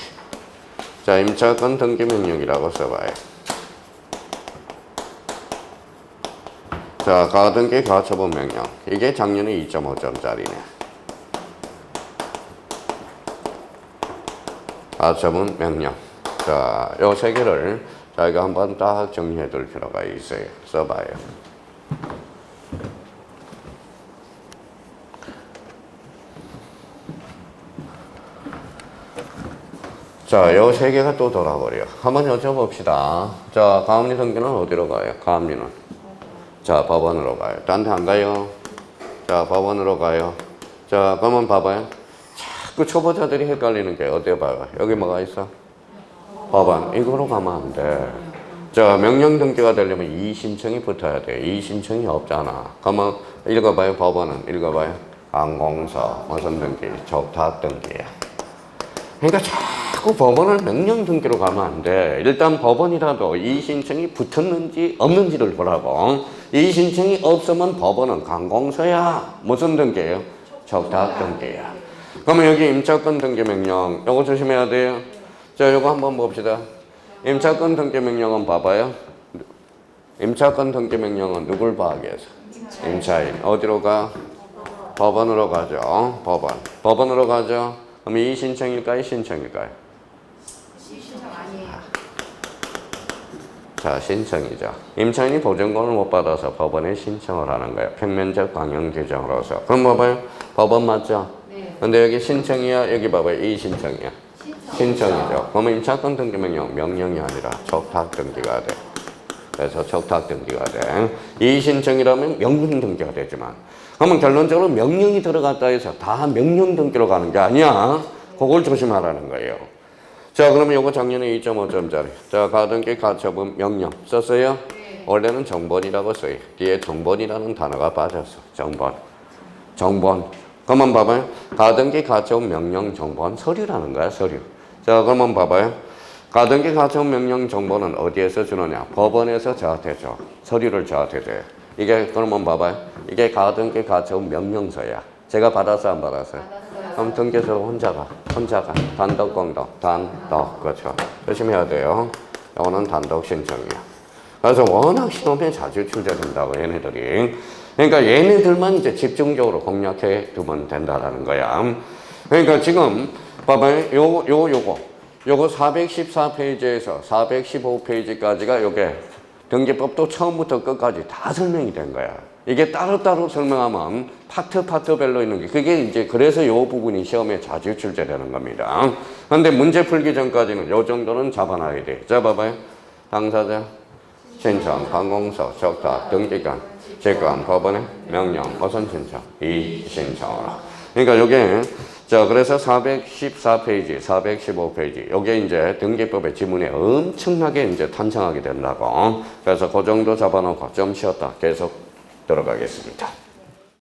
자, 임차권 등기 명령이라고 써봐요. 자, 가등기 가처분 명령. 이게 작년에 2.5점짜리네. 가처분 명령. 자, 요 세 개를 저희가 한번 딱 정리해 둘 필요가 있어요. 써봐요. 자, 요 세 개가 또 돌아버려. 한번 여쭤봅시다. 자, 가압류 등기는 어디로 가요? 가압류는? 자, 법원으로 가요. 딴 데 안 가요? 자, 법원으로 가요. 자, 그러면 봐봐요. 자꾸 초보자들이 헷갈리는 게 어디에 봐요? 여기 뭐가 있어? 법원. 이거로 가면 안 돼. 자, 명령 등기가 되려면 이의신청이 붙어야 돼. 이의신청이 없잖아. 그러면 읽어봐요. 법원은 읽어봐요. 항공서 무슨 등기? 적탁 등기야. 그러니까 자꾸 법원을 명령 등기로 가면 안 돼. 일단 법원이라도 이의신청이 붙었는지 없는지를 보라고. 이의신청이 없으면 법원은 항공서야. 무슨 등기예요? 적탁 등기야. 그러면 여기 임차권 등기 명령 요거 조심해야 돼요. 자, 요거 한번 봅시다. 임차권 등기 명령은 봐봐요. 임차권 등기 명령은 누굴 봐하기 위해서? 임차인. 어디로 가? 법원으로 가죠. 법원으로 가죠. 그럼 이 신청일까요? 신청일까요? 신청 아니에요. 자, 신청이죠. 임차인이 보증권을 못 받아서 법원에 신청을 하는 거예요. 평면적 방향 규정으로서. 그럼 봐봐요. 법원 맞죠? 네. 근데 여기 신청이야. 여기 봐봐요. 이 신청이야. 신청이죠. 그러면 임차권 등기 명령이 아니라 적탁 등기가 돼. 그래서 적탁 등기가 돼. 이 신청이라면 명령 등기가 되지만 그러면 결론적으로 명령이 들어갔다 해서 다 명령 등기로 가는 게 아니야. 그걸 조심하라는 거예요. 자, 그러면 요거 작년에 2.5점짜리. 자, 가등기 가처분 명령 썼어요? 네. 원래는 정본이라고 써요. 뒤에 정본이라는 단어가 빠졌어. 정본. 그러면 봐봐요. 가등기 가처분 명령 정본 서류라는 거야. 서류. 자, 그러면 봐봐요. 가등기 가처분 명령 정보는 어디에서 주느냐? 법원에서 저한테 줘. 서류를 저한테 줘요. 이게 그러면 봐봐요. 이게 가등기 가처분 명령서야. 제가 받았어 안 받았어요? 그럼 등기소 혼자 가. 단독 공동. 단독. 그렇죠. 열심히 해야 돼요. 이거는 단독 신청이야. 그래서 워낙 시험에 자주 출제된다고 얘네들이. 그러니까 얘네들만 이제 집중적으로 공략해 두면 된다라는 거야. 그러니까 지금 봐봐요. 요거 414페이지에서 415페이지까지가 요게 등기법도 처음부터 끝까지 다 설명이 된 거야. 이게 따로따로 설명하면 파트별로 있는 게 그게 이제 그래서 이 부분이 시험에 자주 출제되는 겁니다. 근데 문제 풀기 전까지는 이 정도는 잡아놔야 돼. 잡아봐요. 당사자, 신청, 관공서, 적다, 등기관, 직관, 법원의 명령, 어선 신청, 이 신청하라. 그러니까 요게 자 그래서 414페이지, 415페이지 요게 이제 등기법의 지문에 엄청나게 이제 탄생하게 된다고. 그래서 그 정도 잡아놓고 좀 쉬었다 계속 들어가겠습니다.